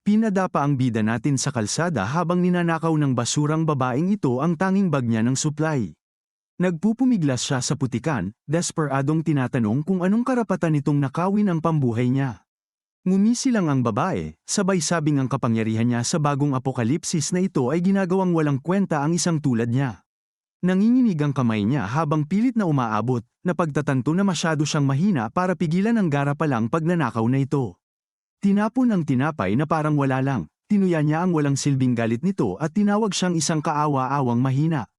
Pinadapa ang bida natin sa kalsada habang ninanakaw ng basurang babaeng ito ang tanging bag niya ng supply. Nagpupumiglas siya sa putikan, desperadong tinatanong kung anong karapatan nitong nakawin ang pambuhay niya. Ngumisi lang ang babae, sabay sabing ang kapangyarihan niya sa bagong apokalipsis na ito ay ginagawang walang kwenta ang isang tulad niya. Nanginginig ang kamay niya habang pilit na umaabot, na pagtatanto na masyado siyang mahina para pigilan ang garapalang pagnanakaw na ito. Tinapon ang tinapay na parang wala lang, tinuya niya ang walang silbing galit nito at tinawag siyang isang kaawa-awang mahina.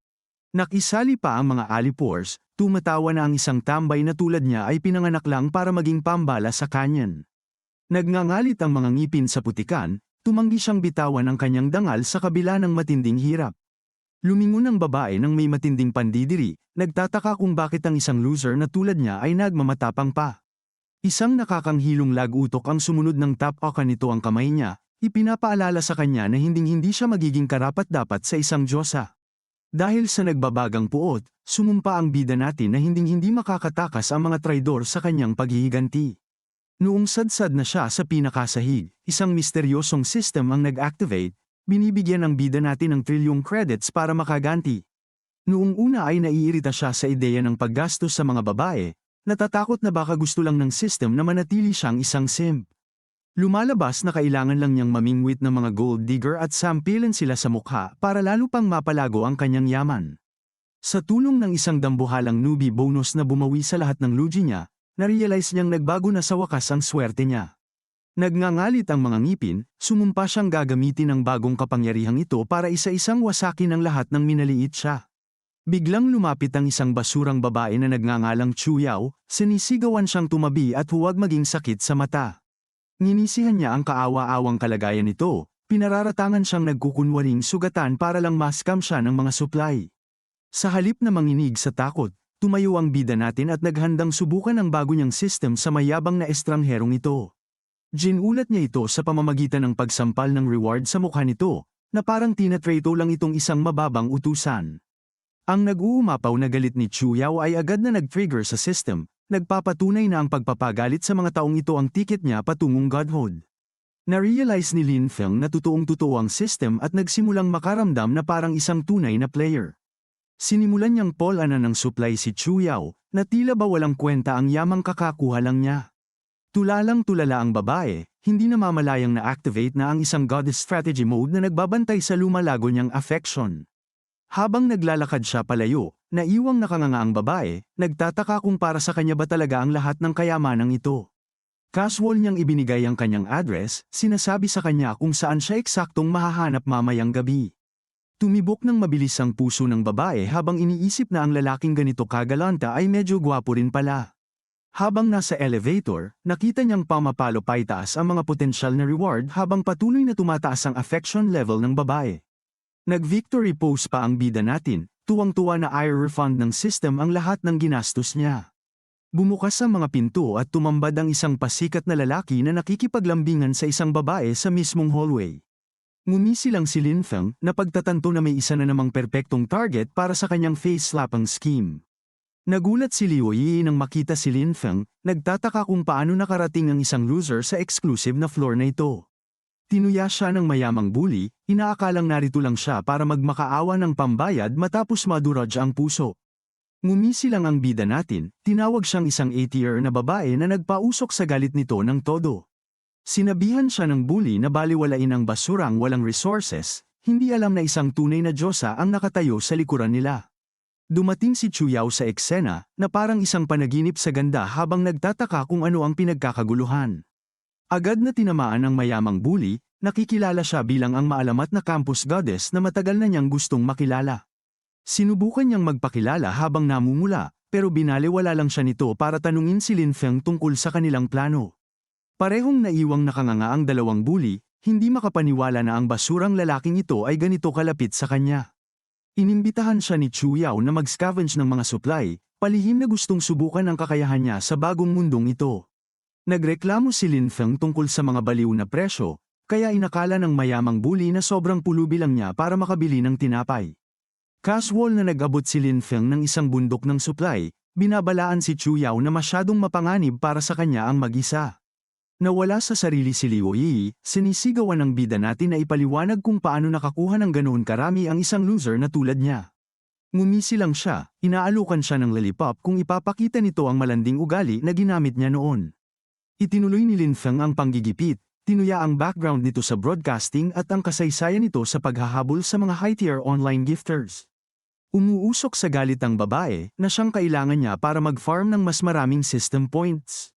Nakisali pa ang mga alipores, tumatawa na ang isang tambay na tulad niya ay pinanganak lang para maging pambala sa kanyan. Nagngangalit ang mga ngipin sa putikan, tumanggi siyang bitawan ang kanyang dangal sa kabila ng matinding hirap. Lumingon ang babae ng may matinding pandidiri, nagtataka kung bakit ang isang loser na tulad niya ay nagmamatapang pa. Isang nakakanghilong lagutok ang sumunod ng tapakan nito ang kamay niya, ipinapaalala sa kanya na hinding-hindi siya magiging karapat-dapat sa isang diyosa. Dahil sa nagbabagang puot, sumumpa ang bida natin na hinding-hindi makakatakas ang mga traidor sa kanyang paghihiganti. Noong sadsad na siya sa pinakasahig, isang misteryosong system ang nag-activate, binibigyan ang bida natin ng trilyong credits para makaganti. Noong una ay naiirita siya sa ideya ng paggastos sa mga babae, natatakot na baka gusto lang ng system na manatili siyang isang simp. Lumalabas na kailangan lang niyang mamingwit ng mga gold digger at sampilin sila sa mukha para lalo pang mapalago ang kanyang yaman. Sa tulong ng isang dambuhalang newbie bonus na bumawi sa lahat ng lugi niya, narealize niyang nagbago na sa wakas ang swerte niya. Nagngangalit ang mga ngipin, sumumpa siyang gagamitin ang bagong kapangyarihang ito para isa-isang wasakin ang lahat ng minaliit siya. Biglang lumapit ang isang basurang babae na nagngangalang Chuyaw, sinisigawan siyang tumabi at huwag maging sakit sa mata. Nginisihan niya ang kaawa-awang kalagayan nito, pinararatangan siyang nagkukunwaring sugatan para lang ma-scam siya ng mga supply. Sa halip na manginig sa takot, tumayo ang bida natin at naghandang subukan ang bago niyang system sa mayabang na estrangherong ito. Ginulat niya ito sa pamamagitan ng pagsampal ng reward sa mukha nito, na parang tinatrato lang itong isang mababang utusan. Ang nag-uumapaw na galit ni Chuyaw ay agad na nag-trigger sa system, nagpapatunay na ang pagpapagalit sa mga taong ito ang ticket niya patungong godhood. Na-realize ni Lin Feng na totoong-totoo ang system at nagsimulang makaramdam na parang isang tunay na player. Sinimulan niyang polanan ng supply si Chuyaw, na tila ba walang kwenta ang yamang kakakuha lang niya. Tulalang-tulala ang babae, hindi namamalayang na-activate na ang isang goddess strategy mode na nagbabantay sa lumalago niyang affection. Habang naglalakad siya palayo, naiwang nakanganga ang babae, nagtataka kung para sa kanya ba talaga ang lahat ng kayamanang ito. Casual niyang ibinigay ang kanyang address, sinasabi sa kanya kung saan siya eksaktong mahahanap mamayang gabi. Tumibok ng mabilis ang puso ng babae habang iniisip na ang lalaking ganito kagalanta ay medyo gwapo rin pala. Habang nasa elevator, nakita niyang pamapalo paitaas ang mga potensyal na reward habang patuloy na tumataas ang affection level ng babae. Nag-victory pose pa ang bida natin, tuwang-tuwa na i-refund ng system ang lahat ng ginastos niya. Bumukas ang mga pinto at tumambad ang isang pasikat na lalaki na nakikipaglambingan sa isang babae sa mismong hallway. Ngumisi lang si Lin Feng na pagtatanto na may isa na namang perpektong target para sa kanyang face-slapping scheme. Nagulat si Liu Yi nang makita si Lin Feng, nagtataka kung paano nakarating ang isang loser sa exclusive na floor na ito. Tinuya siya ng mayamang bully, inaakalang narito lang siya para magmakaawa ng pambayad matapos maduraj ang puso. Ngumisi lang ang bida natin, tinawag siyang isang A-tier na babae na nagpausok sa galit nito ng todo. Sinabihan siya ng bully na baliwalain ang basurang walang resources, hindi alam na isang tunay na diyosa ang nakatayo sa likuran nila. Dumating si Chuyaw sa eksena, na parang isang panaginip sa ganda habang nagtataka kung ano ang pinagkakaguluhan. Agad na tinamaan ang mayamang bully, nakikilala siya bilang ang maalamat na campus goddess na matagal na niyang gustong makilala. Sinubukan niyang magpakilala habang namumula, pero binaliwala lang siya nito para tanungin si Lin Feng tungkol sa kanilang plano. Parehong naiwang nakanganga ang dalawang bully, hindi makapaniwala na ang basurang lalaking ito ay ganito kalapit sa kanya. Inimbitahan siya ni Chuyaw na mag-scavenge ng mga supply, palihim na gustong subukan ang kakayahan niya sa bagong mundong ito. Nagreklamo si Lin Feng tungkol sa mga baliw na presyo, kaya inakala ng mayamang bully na sobrang pulubi lang niya para makabili ng tinapay. Casual na nag-abot si Lin Feng ng isang bundok ng supply, binabalaan si Chuyaw na masyadong mapanganib para sa kanya ang mag-isa. Nawala sa sarili si Liu Yi, sinisigawan ng bida natin na ipaliwanag kung paano nakakuha ng ganoon karami ang isang loser na tulad niya. Ngumisi lang siya, inaalukan siya ng lollipop kung ipapakita nito ang malanding ugali na ginamit niya noon. Itinuloy ni Lin Feng ang panggigipit, tinuya ang background nito sa broadcasting at ang kasaysayan nito sa paghahabol sa mga high-tier online gifters. Umuusok sa galit ang babae na siyang kailangan niya para mag-farm ng mas maraming system points.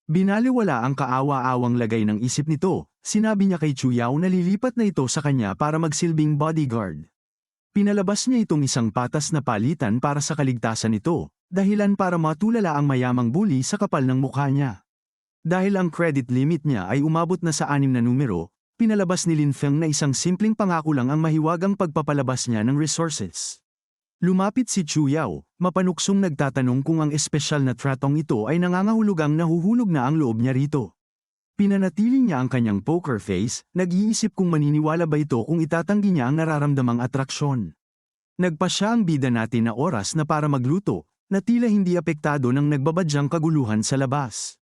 Binaliwala ang kaawa-awang lagay ng isip nito, sinabi niya kay Chu Yao na lilipat na ito sa kanya para magsilbing bodyguard. Pinalabas niya itong isang patas na palitan para sa kaligtasan nito, dahilan para matulala ang mayamang bully sa kapal ng mukha niya. Dahil ang credit limit niya ay umabot na sa 6 na numero, pinalabas ni Lin Feng na isang simpleng pangako lang ang mahiwagang pagpapalabas niya ng resources. Lumapit si Chu Yao, mapanuksong nagtatanong kung ang espesyal na tratong ito ay nangangahulugang nahuhulog na ang loob niya rito. Pinanatili niya ang kanyang poker face, nag-iisip kung maniniwala ba ito kung itatanggi niya ang nararamdamang atraksyon. Nagpa siya ang bida natin na oras na para magluto, na tila hindi apektado ng nagbabadyang kaguluhan sa labas.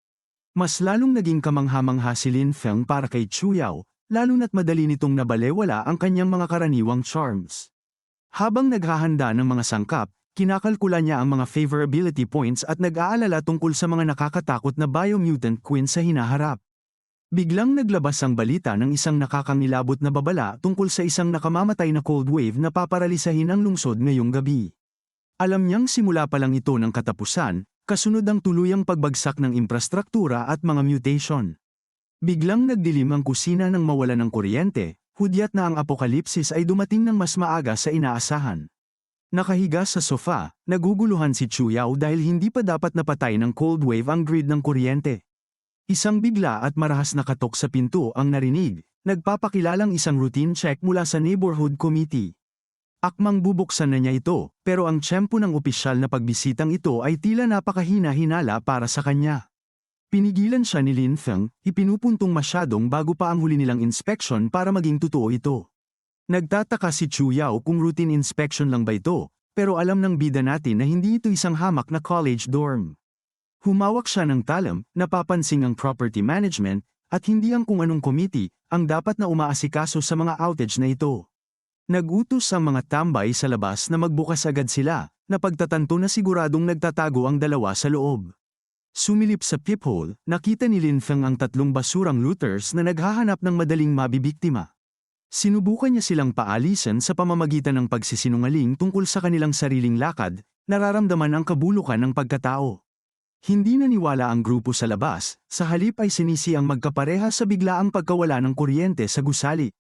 Mas lalong naging kamangha-mangha si Lin Feng para kay Chu Yao, lalo na't madali nitong nabalewala ang kanyang mga karaniwang charms. Habang naghahanda ng mga sangkap, kinakalkula niya ang mga favorability points at nag-aalala tungkol sa mga nakakatakot na biomutant queen sa hinaharap. Biglang naglabas ang balita ng isang nakakangilabot na babala tungkol sa isang nakamamatay na cold wave na paparalisahin ang lungsod ngayong gabi. Alam niyang simula pa lang ito ng katapusan, kasunod ang tuluyang pagbagsak ng infrastruktura at mga mutation. Biglang nagdilim ang kusina nang mawala ng kuryente. Hudyat na ang apokalipsis ay dumating ng mas maaga sa inaasahan. Nakahiga sa sofa, naguguluhan si Chu Yao dahil hindi pa dapat napatay ng cold wave ang grid ng kuryente. Isang bigla at marahas na katok sa pinto ang narinig, nagpapakilalang isang routine check mula sa neighborhood committee. Akmang bubuksan na niya ito, pero ang tiyempo ng opisyal na pagbisitang ito ay tila napakahina-hinala para sa kanya. Pinigilan siya ni Lin Feng, ipinupuntong masyadong bago pa ang huli nilang inspection para maging totoo ito. Nagtataka si Chu Yao kung routine inspection lang ba ito, pero alam ng bida natin na hindi ito isang hamak na college dorm. Humawak siya ng talam, napapansing ang property management, at hindi ang kung anong committee, ang dapat na umaasikaso sa mga outage na ito. Nagutos ang mga tambay sa labas na magbukas agad sila, na pagtatanto na siguradong nagtatago ang dalawa sa loob. Sumilip sa peephole, nakita ni Lin Feng ang 3 basurang looters na naghahanap ng madaling mabibiktima. Sinubukan niya silang paalisan sa pamamagitan ng pagsisinungaling tungkol sa kanilang sariling lakad, nararamdaman ang kabulukan ng pagkatao. Hindi naniwala ang grupo sa labas, sa halip ay sinisi ang magkapareha sa biglaang pagkawala ng kuryente sa gusali.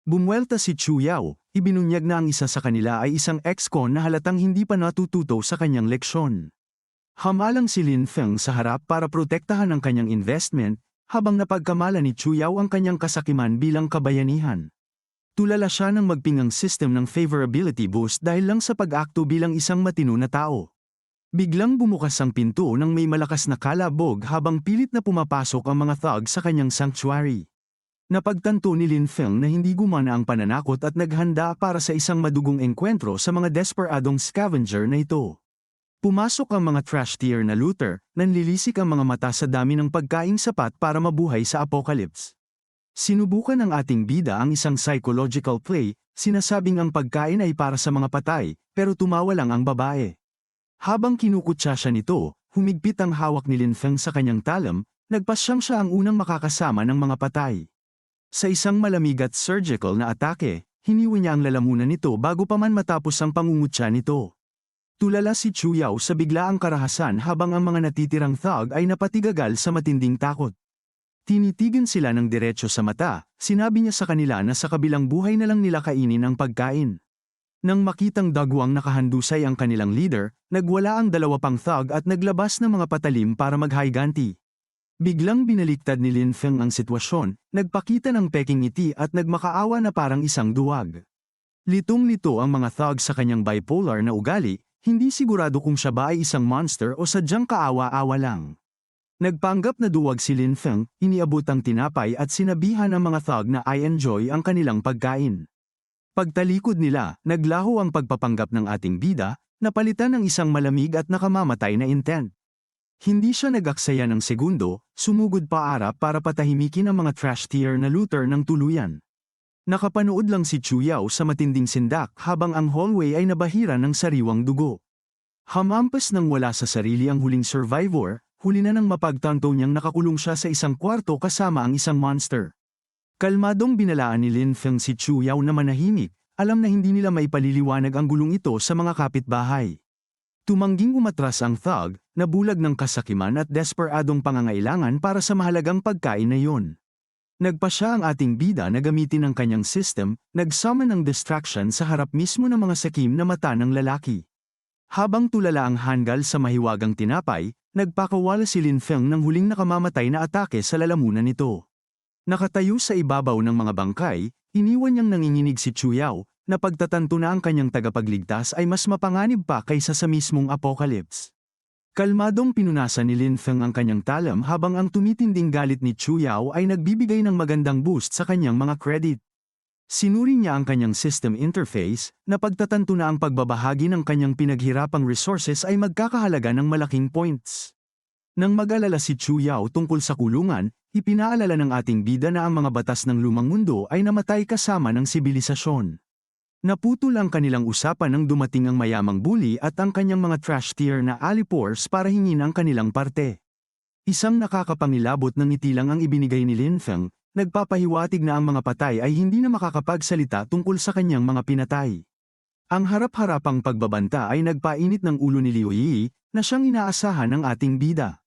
Bumwelta si Chu Yao, ibinunyag na ang isa sa kanila ay isang ex-con na halatang hindi pa natututo sa kanyang leksyon. Hamalang si Lin Feng sa harap para protektahan ang kanyang investment, habang napagkamala ni Chu Yao ang kanyang kasakiman bilang kabayanihan. Tulala siya ng magpingang system ng favorability boost dahil lang sa pag-akto bilang isang matino na tao. Biglang bumukas ang pinto nang may malakas na kalabog habang pilit na pumapasok ang mga thug sa kanyang sanctuary. Napagtanto ni Lin Feng na hindi gumana ang pananakot at naghanda para sa isang madugong engkwentro sa mga desperadong scavenger na ito. Pumasok ang mga trash tier na looter, nanlilisik ang mga mata sa dami ng pagkaing sapat para mabuhay sa apocalypse. Sinubukan ng ating bida ang isang psychological play, sinasabing ang pagkain ay para sa mga patay, pero tumawa lang ang babae. Habang kinukutsa siya nito, humigpit ang hawak ni Lin Feng sa kanyang talam, nagpasyang siya ang unang makakasama ng mga patay. Sa isang malamig at surgical na atake, hiniwi niya ang lalamunan nito bago pa man matapos ang pangungutya nito. Tulala si Chu Yao sa biglaang karahasan habang ang mga natitirang thug ay napatigagal sa matinding takot. Tinitigan sila ng diretso sa mata, sinabi niya sa kanila na sa kabilang buhay na lang nila kainin ang pagkain. Nang makitang dagwang nakahandusay ang kanilang leader, nagwala ang 2 pang thug at naglabas ng mga patalim para maghiganti. Biglang binaliktad ni Lin Feng ang sitwasyon, nagpakita ng peking ngiti at nagmakaawa na parang isang duwag. Litong-lito ang mga thug sa kanyang bipolar na ugali, hindi sigurado kung siya ba ay isang monster o sadyang kaawa-awa lang. Nagpanggap na duwag si Lin Feng, iniabot ang tinapay at sinabihan ang mga thug na I enjoy ang kanilang pagkain. Pagtalikod nila, naglaho ang pagpapanggap ng ating bida, napalitan ng isang malamig at nakamamatay na intent. Hindi siya nag-aksaya ng segundo, sumugod pa arap para patahimikin ang mga trash tier na looter ng tuluyan. Nakapanood lang si Chu Yao sa matinding sindak habang ang hallway ay nabahira ng sariwang dugo. Hamampas nang wala sa sarili ang huling survivor, huli na nang mapagtanto niyang nakakulong siya sa isang kwarto kasama ang isang monster. Kalmadong binalaan ni Lin Feng si Chu Yao na manahimik, alam na hindi nila maipaliliwanag ang gulong ito sa mga kapitbahay. Tumangging umatras ang thug, nabulag ng kasakiman at desperadong pangangailangan para sa mahalagang pagkain na yun. Nagpa siya ang ating bida na gamitin ang kanyang system, nagsummon ng distraction sa harap mismo ng mga sakim na mata ng lalaki. Habang tulala ang hanggal sa mahiwagang tinapay, nagpakawala si Lin Feng ng huling nakamamatay na atake sa lalamunan nito. Nakatayo sa ibabaw ng mga bangkay, iniwan niyang nanginginig si Chu Yao, na pagtatanto na ang kanyang tagapagligtas ay mas mapanganib pa kaysa sa mismong apocalypse. Kalmadong pinunasan ni Lin Feng ang kanyang talam habang ang tumitinding galit ni Chu Yao ay nagbibigay ng magandang boost sa kanyang mga credit. Sinuri niya ang kanyang system interface, na pagtatanto na ang pagbabahagi ng kanyang pinaghirapang resources ay magkakahalaga ng malaking points. Nang mag-alala si Chu Yao tungkol sa kulungan, ipinaalala ng ating bida na ang mga batas ng lumang mundo ay namatay kasama ng sibilisasyon. Naputol ang kanilang usapan nang dumating ang mayamang bully at ang kanyang mga trash tier na alipores para hingin ang kanilang parte. Isang nakakapangilabot ng ngiti lang ang ibinigay ni Lin Feng, nagpapahiwatig na ang mga patay ay hindi na makakapagsalita tungkol sa kanyang mga pinatay. Ang harap-harapang pagbabanta ay nagpainit ng ulo ni Liu Yi, na siyang inaasahan ng ating bida.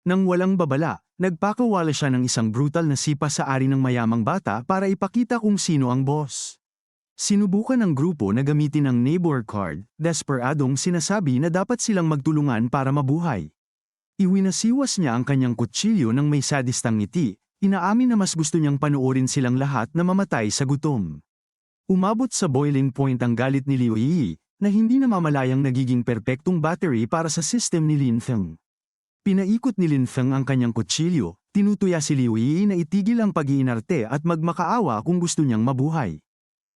Nang walang babala, nagpakawala siya ng isang brutal na sipa sa ari ng mayamang bata para ipakita kung sino ang boss. Sinubukan ng grupo na gamitin ang neighbor card, desperadong sinasabi na dapat silang magtulungan para mabuhay. Iwinasiwas niya ang kanyang kutsilyo ng may sadistang ngiti, inaamin na mas gusto niyang panoorin silang lahat na mamatay sa gutom. Umabot sa boiling point ang galit ni Liu Yi, na hindi namamalayang nagiging perpektong battery para sa system ni Lin Feng. Pinaikot ni Lin Feng ang kanyang kutsilyo, tinutuya si Liu Yi na itigil ang pag-iinarte at magmakaawa kung gusto niyang mabuhay.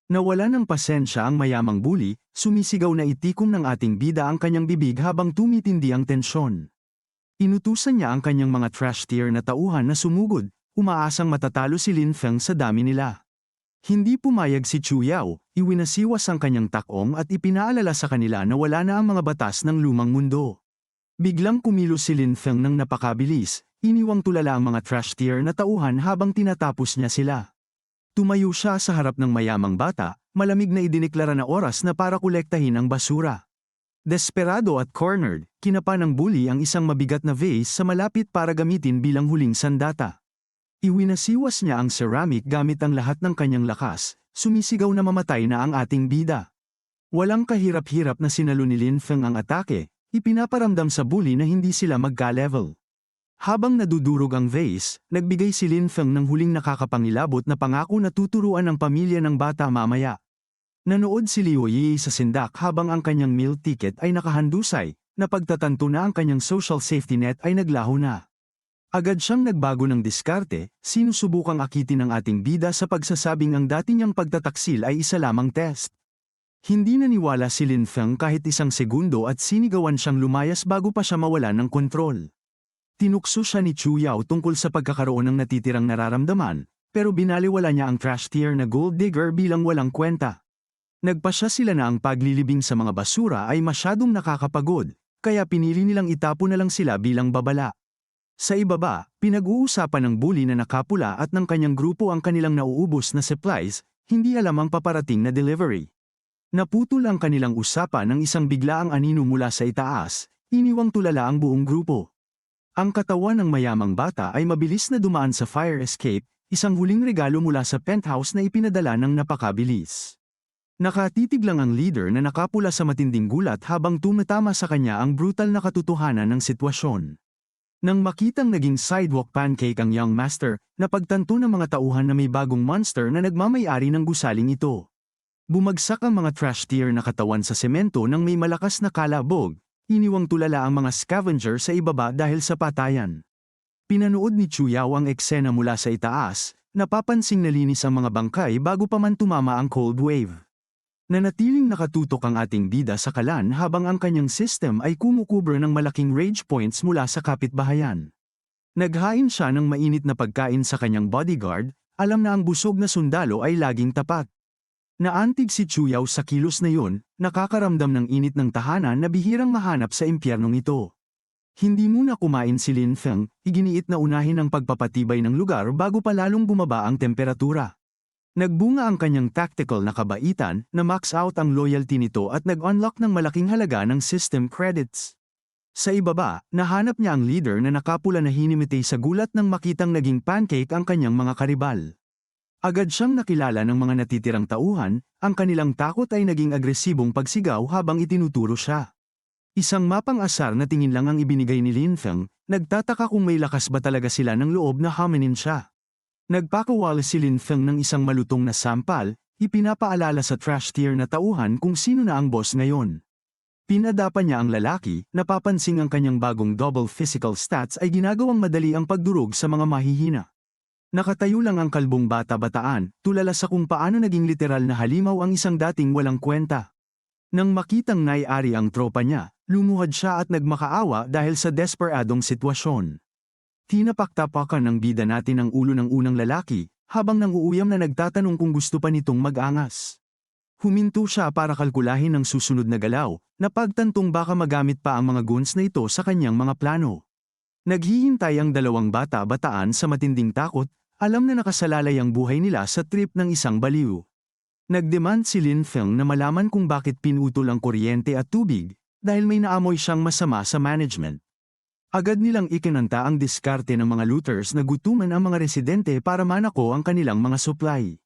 Nawala ng pasensya ang mayamang bully, sumisigaw na itikom ng ating bida ang kanyang bibig habang tumitindi ang tensyon. Inutusan niya ang kanyang mga trash tier na tauhan na sumugod, umaasang matatalo si Lin Feng sa dami nila. Hindi pumayag si Chu Yao, iwinasiwas ang kanyang takong at ipinaalala sa kanila na wala na ang mga batas ng lumang mundo. Biglang kumilos si Lin Feng ng napakabilis, iniwang tulala ang mga trash tier na tauhan habang tinatapos niya sila. Tumayo siya sa harap ng mayamang bata, malamig na idineklara na oras na para kolektahin ang basura. Desperado at cornered, kinapa ng bully ang isang mabigat na vase sa malapit para gamitin bilang huling sandata. Iwinasiwas niya ang ceramic gamit ang lahat ng kanyang lakas, sumisigaw na mamatay na ang ating bida. Walang kahirap-hirap na sinalo ni Lin Feng ang atake, ipinaparamdam sa bully na hindi sila magka-level. Habang nadudurog ang vase, nagbigay si Lin Feng ng huling nakakapangilabot na pangako na tuturuan ang pamilya ng bata mamaya. Nanood si Liu Yi sa sindak habang ang kanyang meal ticket ay nakahandusay, na pagtatanto na ang kanyang social safety net ay naglaho na. Agad siyang nagbago ng diskarte, sinusubukang akitin ang ating bida sa pagsasabing ang dati niyang pagtataksil ay isa lamang test. Hindi naniwala si Lin Feng kahit isang segundo at sinigawan siyang lumayas bago pa siya mawala ng kontrol. Tinukso siya ni Chu Yao tungkol sa pagkakaroon ng natitirang nararamdaman, pero binaliwala niya ang trash tier na gold digger bilang walang kwenta. Nagpasya sila na ang paglilibing sa mga basura ay masyadong nakakapagod, kaya pinili nilang itapo na lang sila bilang babala. Sa ibaba, pinag-uusapan ng bully na nakapula at ng kanyang grupo ang kanilang nauubos na supplies, hindi alam ang paparating na delivery. Naputol ang kanilang usapan ng isang biglaang anino mula sa itaas, iniwang tulala ang buong grupo. Ang katawan ng mayamang bata ay mabilis na dumaan sa fire escape, isang huling regalo mula sa penthouse na ipinadala ng napakabilis. Nakatitig lang ang leader na nakapula sa matinding gulat habang tumatama sa kanya ang brutal na katotohanan ng sitwasyon. Nang makitang naging sidewalk pancake ang young master, napagtanto ng mga tauhan na may bagong monster na nagmamay-ari ng gusaling ito. Bumagsak ang mga trash tier na katawan sa semento nang may malakas na kalabog. Iniwang tulala ang mga scavenger sa ibaba dahil sa patayan. Pinanood ni Chu Yao ang eksena mula sa itaas, napapansing nalinis ang mga bangkay bago pa man tumama ang cold wave. Nanatiling nakatutok ang ating bida sa kalan habang ang kanyang system ay kumukubra ng malaking rage points mula sa kapitbahayan. Naghain siya ng mainit na pagkain sa kanyang bodyguard, alam na ang busog na sundalo ay laging tapat. Naantig si Chuyaw sa kilos na yun, nakakaramdam ng init ng tahanan na bihirang mahanap sa impyernong ito. Hindi muna kumain si Lin Feng, iginiit na unahin ang pagpapatibay ng lugar bago pa lalong bumaba ang temperatura. Nagbunga ang kanyang tactical na kabaitan na max out ang loyalty nito at nag-unlock ng malaking halaga ng system credits. Sa ibaba, nahanap niya ang leader na nakapula na hinimitay sa gulat nang makitang naging pancake ang kanyang mga karibal. Agad siyang nakilala ng mga natitirang tauhan, ang kanilang takot ay naging agresibong pagsigaw habang itinuturo siya. Isang mapang-asar na tingin lang ang ibinigay ni Lin Feng, nagtataka kung may lakas ba talaga sila ng loob na haminin siya. Nagpakawala si Lin Feng ng isang malutong na sampal, ipinapaalala sa trash tier na tauhan kung sino na ang boss ngayon. Pinadapa niya ang lalaki, napapansing ang kanyang bagong double physical stats ay ginagawang madali ang pagdurog sa mga mahihina. Nakatayo lang ang kalbong bata-bataan, tulala sa kung paano naging literal na halimaw ang isang dating walang kwenta. Nang makitang nai-ari ang tropa niya, lumuhad siya at nagmakaawa dahil sa desperadong sitwasyon. Tinapaktapakan ng bida natin ang ulo ng unang lalaki, habang nanguuyam na nagtatanong kung gusto pa nitong mag-angas. Huminto siya para kalkulahin ang susunod na galaw, napagtantong baka magamit pa ang mga goons na ito sa kanyang mga plano. Naghihintay ang dalawang bata-bataan sa matinding takot, alam na nakasalalay ang buhay nila sa trip ng isang baliw. Nagdemand si Lin Feng na malaman kung bakit pinutol ang kuryente at tubig, dahil may naamoy siyang masama sa management. Agad nilang ikinanta ang diskarte ng mga looters na gutuman ang mga residente para manako ang kanilang mga supply.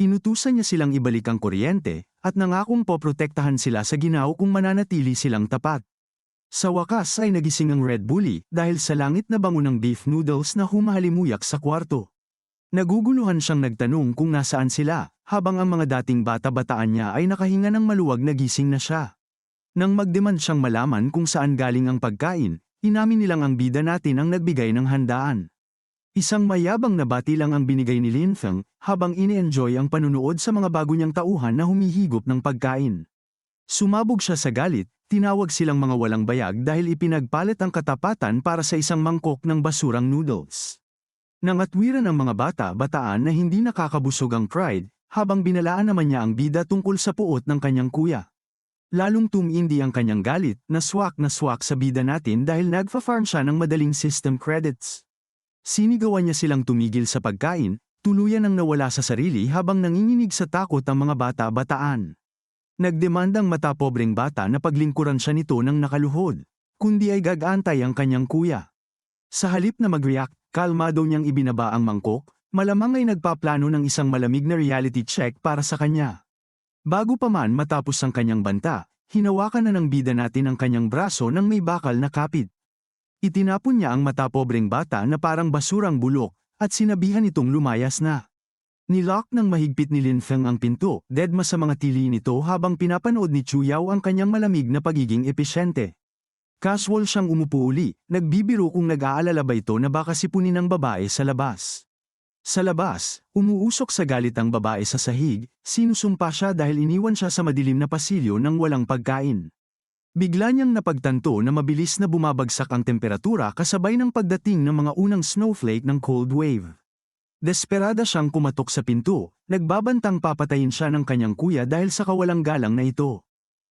Inutusan niya silang ibalik ang kuryente, at nangakong poprotektahan sila sa ginaw kung mananatili silang tapat. Sa wakas ay nagising ang Red Bully dahil sa langit na bango ng beef noodles na humahalimuyak sa kwarto. Naguguluhan siyang nagtanong kung nasaan sila, habang ang mga dating bata-bataan niya ay nakahinga ng maluwag na gising na siya. Nang magdemand siyang malaman kung saan galing ang pagkain, inamin nilang ang bida natin ang nagbigay ng handaan. Isang mayabang na bati lang ang binigay ni Lin Feng, habang ini-enjoy ang panunood sa mga bago niyang tauhan na humihigop ng pagkain. Sumabog siya sa galit, tinawag silang mga walang bayag dahil ipinagpalit ang katapatan para sa isang mangkok ng basurang noodles. Nangatwiran ang mga bata-bataan na hindi nakakabusog ang pride, habang binalaan naman niya ang bida tungkol sa puot ng kanyang kuya. Lalong tumindi ang kanyang galit na swak sa bida natin dahil nagfa-farm siya ng madaling system credits. Sinigawan niya silang tumigil sa pagkain, tuluyan ang nawala sa sarili habang nanginginig sa takot ang mga bata-bataan. Nagdemandang matapobreng bata na paglingkuran siya nito ng nakaluhod, kundi ay gagantay ang kanyang kuya. Sa halip na mag-react, kalmado niyang ibinaba ang mangkok, malamang ay nagpaplano ng isang malamig na reality check para sa kanya. Bago pa man matapos ang kanyang banta, hinawakan na ng bida natin ang kanyang braso nang may bakal na kapit. Itinapon niya ang matapobreng bata na parang basurang bulok, at sinabihan itong lumayas na. Nilock ng mahigpit ni Lin Feng ang pinto, dedma sa mga tili nito habang pinapanood ni Chuyaw ang kanyang malamig na pagiging epesyente. Casual siyang umupo uli, nagbibiro kung nag-aalala ba ito na baka sipunin ng babae sa labas. Sa labas, umuusok sa galit ang babae sa sahig, sinusumpa siya dahil iniwan siya sa madilim na pasilyo nang walang pagkain. Bigla niyang napagtanto na mabilis na bumabagsak ang temperatura kasabay ng pagdating ng mga unang snowflake ng cold wave. Desperada siyang kumatok sa pinto, nagbabantang papatayin siya ng kanyang kuya dahil sa kawalang galang na ito.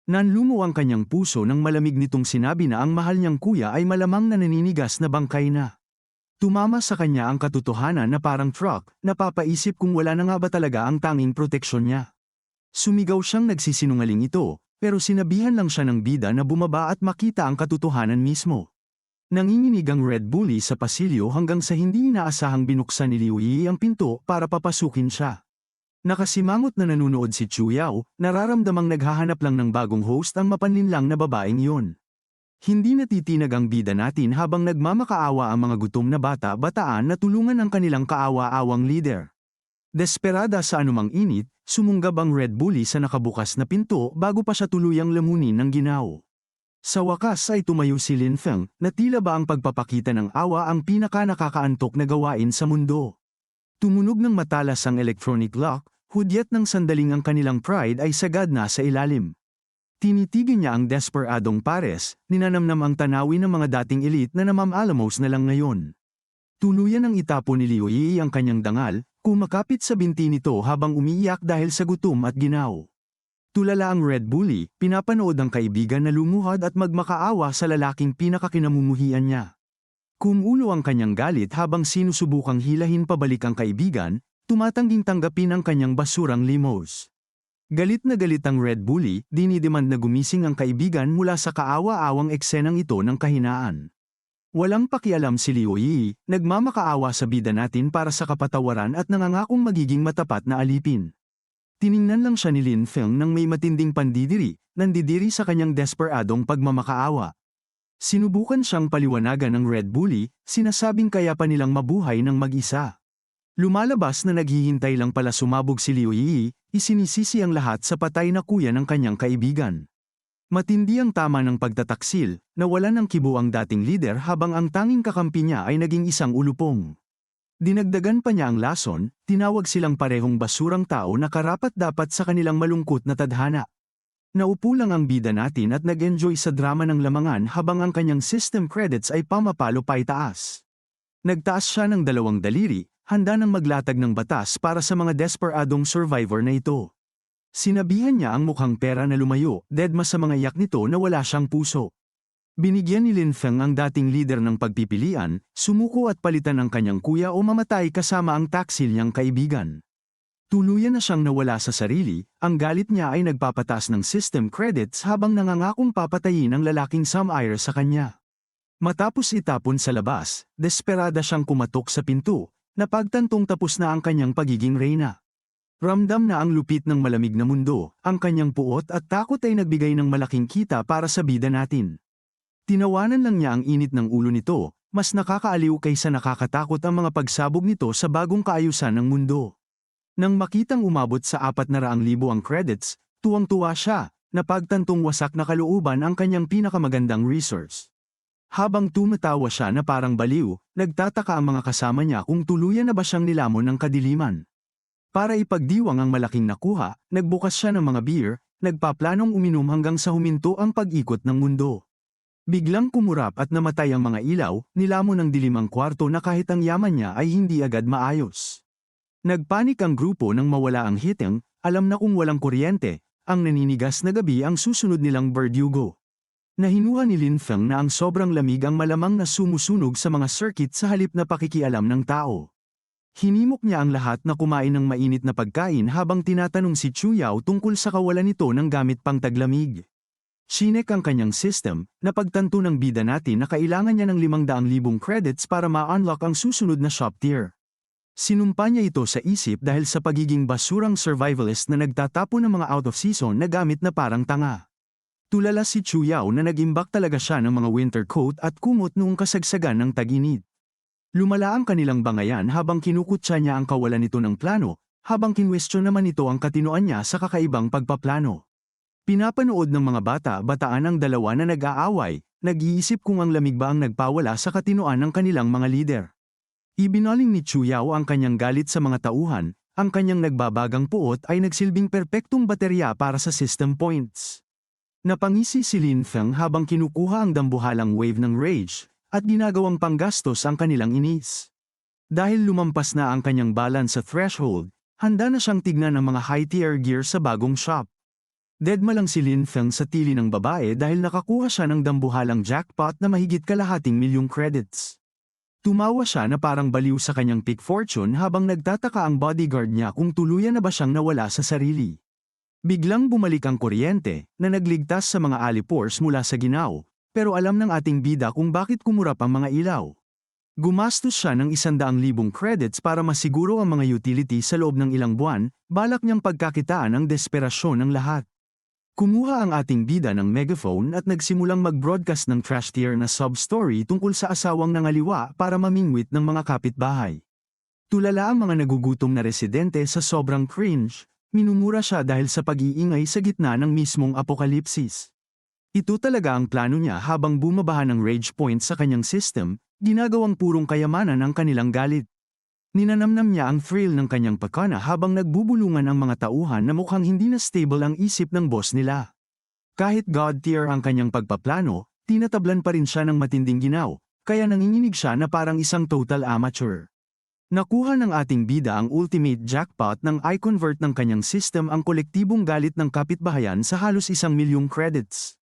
Nanlumo ang kanyang puso nang malamig nitong sinabi na ang mahal niyang kuya ay malamang naninigas na bangkay na. Tumama sa kanya ang katotohanan na parang truck, napapaisip kung wala na nga ba talaga ang tanging proteksyon niya. Sumigaw siyang nagsisinungaling ito, pero sinabihan lang siya ng bida na bumaba at makita ang katotohanan mismo. Nanginginig ang Red Bully sa pasilyo hanggang sa hindi inaasahang binuksan ni Liu Yi ang pinto para papasukin siya. Nakasimangot na nanunood si Chuyaw, nararamdamang naghahanap lang ng bagong host ang mapanlinlang na babaeng iyon. Hindi natitinag ang bida natin habang nagmamakaawa ang mga gutom na bata-bataan na tulungan ang kanilang kaawa-awang leader. Desperada sa anumang init, sumunggab ang Red Bully sa nakabukas na pinto bago pa siya tuluyang lamunin ng ginaw. Sa wakas ay tumayo si Lin Feng, na tila ba ang pagpapakita ng awa ang pinaka-nakakaantok na gawain sa mundo. Tumunog ng matalas ang electronic lock, Hudyat ng sandaling ang kanilang pride ay sagad na sa ilalim. Tinitigan niya ang desperadong pares, ninanamnam ang tanawin ng mga dating elite na namam-alamos na lang ngayon. Tuluyan ang itapo ni Liu Yi ang kanyang dangal, kumakapit sa binti nito habang umiiyak dahil sa gutom at ginaw. Tulala ang Red Bully, pinapanood ang kaibigan na lumuhad at magmakaawa sa lalaking pinakakinamumuhian niya. Kumulo ang kanyang galit habang sinusubukang hilahin pabalik ang kaibigan, tumatangging tanggapin ang kanyang basurang limos. Galit na galit ang Red Bully, dinidemand na gumising ang kaibigan mula sa kaawa-awang eksenang ito ng kahinaan. Walang pakialam si Liu Yi, nagmamakaawa sa bida natin para sa kapatawaran at nangangakong magiging matapat na alipin. Tiningnan lang siya ni Lin Feng nang may matinding pandidiri, nandidiri sa kanyang desperadong pagmamakaawa. Sinubukan siyang paliwanagan ng Red Bully, sinasabing kaya pa nilang mabuhay ng mag-isa. Lumalabas na naghihintay lang pala sumabog si Liu Yi, isinisisi ang lahat sa patay na kuya ng kanyang kaibigan. Matindi ang tama ng pagtataksil, nawalan ng kibo ang dating leader habang ang tanging kakampi niya ay naging isang ulupong. Dinagdagan pa niya ang lason, tinawag silang parehong basurang tao na karapat-dapat sa kanilang malungkot na tadhana. Naupo lang ang bida natin at nag-enjoy sa drama ng lamangan habang ang kanyang system credits ay pamapalo paitaas. Nagtaas siya ng 2 daliri, handa nang maglatag ng batas para sa mga desperadong survivor na ito. Sinabihan niya ang mukhang pera na lumayo, dedma sa mga yak nito na wala siyang puso. Binigyan ni Lin Feng ang dating leader ng pagpipilian, sumuko at palitan ang kanyang kuya o mamatay kasama ang taksil niyang kaibigan. Tuluyan na siyang nawala sa sarili, ang galit niya ay nagpapataas ng system credits habang nangangakong papatayin ang lalaking Sam-ire sa kanya. Matapos itapon sa labas, desperada siyang kumatok sa pinto, napagtantong tapos na ang kanyang pagiging reyna. Ramdam na ang lupit ng malamig na mundo, ang kanyang puot at takot ay nagbigay ng malaking kita para sa bida natin. Tinawanan lang niya ang init ng ulo nito, mas nakakaaliw kaysa nakakatakot ang mga pagsabog nito sa bagong kaayusan ng mundo. Nang makitang umabot sa 400,000 ang credits, tuwang-tuwa siya, napagtantong wasak na kalooban ang kanyang pinakamagandang resource. Habang tumatawa siya na parang baliw, nagtataka ang mga kasama niya kung tuluyan na ba siyang nilamon ng kadiliman. Para ipagdiwang ang malaking nakuha, nagbukas siya ng mga beer, nagpaplanong uminom hanggang sa huminto ang pag-ikot ng mundo. Biglang kumurap at namatay ang mga ilaw, nilamon ng dilim ang kwarto na kahit ang yaman niya ay hindi agad maayos. Nagpanik ang grupo nang mawala ang heating, alam na kung walang kuryente, ang naninigas na gabi ang susunod nilang berdugo. Nahinuha ni Lin Feng na ang sobrang lamig ang malamang na sumusunog sa mga circuit sa halip na pakikialam ng tao. Hinimok niya ang lahat na kumain ng mainit na pagkain habang tinatanong si Chu Yao tungkol sa kawalan nito ng gamit pang taglamig. Sinek ang kanyang system, napagtanto ng bida natin na kailangan niya ng 500,000 credits para ma-unlock ang susunod na shop tier. Sinumpa niya ito sa isip dahil sa pagiging basurang survivalist na nagtatapon ng mga out-of-season na gamit na parang tanga. Tulala si Chu Yao na nag-imbak talaga siya ng mga winter coat at kumot noong kasagsagan ng tag-init. Lumala ang kanilang bangayan habang kinukutsa niya ang kawalan nito ng plano, habang kinwestiyon naman ito ang katinoan niya sa kakaibang pagpaplano. Pinapanood ng mga bata-bataan ang dalawa na nag-aaway, nag-iisip kung ang lamig ba ang nagpawala sa katinoan ng kanilang mga lider. Ibinaling ni Chu Yao ang kanyang galit sa mga tauhan, ang kanyang nagbabagang puot ay nagsilbing perpektong baterya para sa system points. Napangisi si Lin Feng habang kinukuha ang dambuhalang wave ng rage, at ginagawang panggastos ang kanilang inis. Dahil lumampas na ang kanyang balance sa threshold, handa na siyang tignan ang mga high-tier gear sa bagong shop. Dedma lang si Lin Feng sa tili ng babae dahil nakakuha siya ng dambuhalang jackpot na mahigit kalahating milyong credits. Tumawa siya na parang baliw sa kanyang peak fortune habang nagtataka ang bodyguard niya kung tuluyan na ba siyang nawala sa sarili. Biglang bumalik ang kuryente, na nagligtas sa mga alipores mula sa ginaw, pero alam ng ating bida kung bakit kumurap ang mga ilaw. Gumastos siya ng 100,000 credits para masiguro ang mga utility sa loob ng ilang buwan, balak niyang pagkakitaan ang desperasyon ng lahat. Kumuha ang ating bida ng megaphone at nagsimulang mag-broadcast ng trash tier na sub-story tungkol sa asawang nangaliwa para mamingwit ng mga kapitbahay. Tulala ang mga nagugutom na residente sa sobrang cringe, minumura siya dahil sa pag-iingay sa gitna ng mismong apokalipsis. Ito talaga ang plano niya habang bumabaha ng rage point sa kanyang system, ginagawang purong kayamanan ang kanilang galit. Ninanamnam niya ang thrill ng kanyang pakana habang nagbubulungan ang mga tauhan na mukhang hindi na stable ang isip ng boss nila. Kahit God tier ang kanyang pagpaplano, tinatablan pa rin siya ng matinding ginaw, kaya nanginginig siya na parang isang total amateur. Nakuha ng ating bida ang ultimate jackpot nang i-convert ng kanyang system ang kolektibong galit ng kapitbahayan sa halos 1,000,000 credits.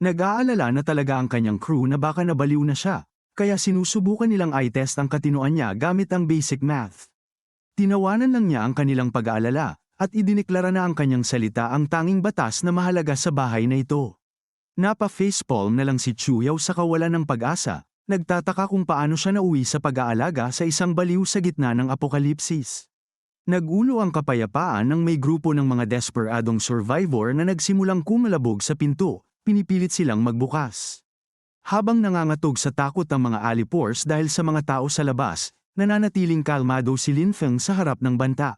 Nag-aalala na talaga ang kanyang crew na baka nabaliw na siya, kaya sinusubukan nilang i-test ang katinoan niya gamit ang basic math. Tinawanan lang niya ang kanilang pag-aalala, at idineklara na ang kanyang salita ang tanging batas na mahalaga sa bahay na ito. Napa-facepalm na lang si Chuyaw sa kawalan ng pag-asa, nagtataka kung paano siya nauwi sa pag-aalaga sa isang baliw sa gitna ng apokalipsis. Nagulo ang kapayapaan nang may grupo ng mga desperadong survivor na nagsimulang kumalabog sa pinto, pinipilit silang magbukas. Habang nangangatog sa takot ang mga alipors dahil sa mga tao sa labas, nananatiling kalmado si Lin Feng sa harap ng banta.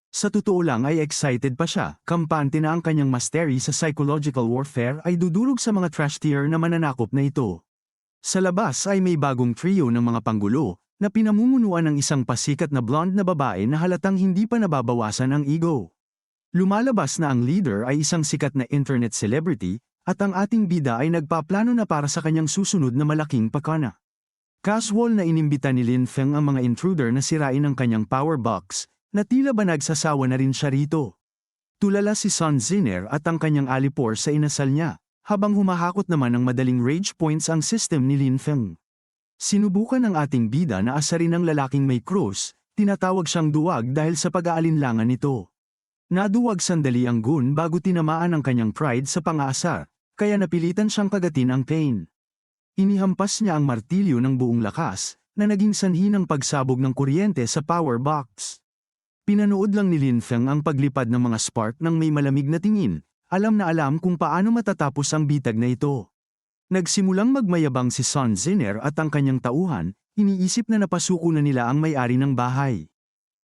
Sa totoo lang ay excited pa siya, kampante na ang kanyang mastery sa psychological warfare ay dudulog sa mga trash tier na mananakop na ito. Sa labas ay may bagong trio ng mga panggulo, na pinamumunuan ng isang pasikat na blonde na babae na halatang hindi pa nababawasan ang ego. Lumalabas na ang leader ay isang sikat na internet celebrity, at ang ating bida ay nagpaplano na para sa kanyang susunod na malaking pakana. Casual na inimbita ni Lin Feng ang mga intruder na sirain ang kanyang power box, na tila ba nagsasawa na rin siya rito. Tulala si Sun Ziner at ang kanyang alipor sa inasal niya, habang humahakot naman ng madaling rage points ang system ni Lin Feng. Sinubukan ng ating bida na asarin ang lalaking may krus, tinatawag siyang duwag dahil sa pag-aalinlangan nito. Naduwag sandali ang gun bago tinamaan ang kanyang pride sa pang-aasar, kaya napilitan siyang kagatin ang pain. Inihampas niya ang martilyo ng buong lakas, na naging sanhi ng pagsabog ng kuryente sa power box. Pinanood lang ni Lin Feng ang paglipad ng mga spark ng may malamig na tingin, alam na alam kung paano matatapos ang bitag na ito. Nagsimulang magmayabang si Sun Ziner at ang kanyang tauhan, iniisip na napasuko na nila ang may-ari ng bahay.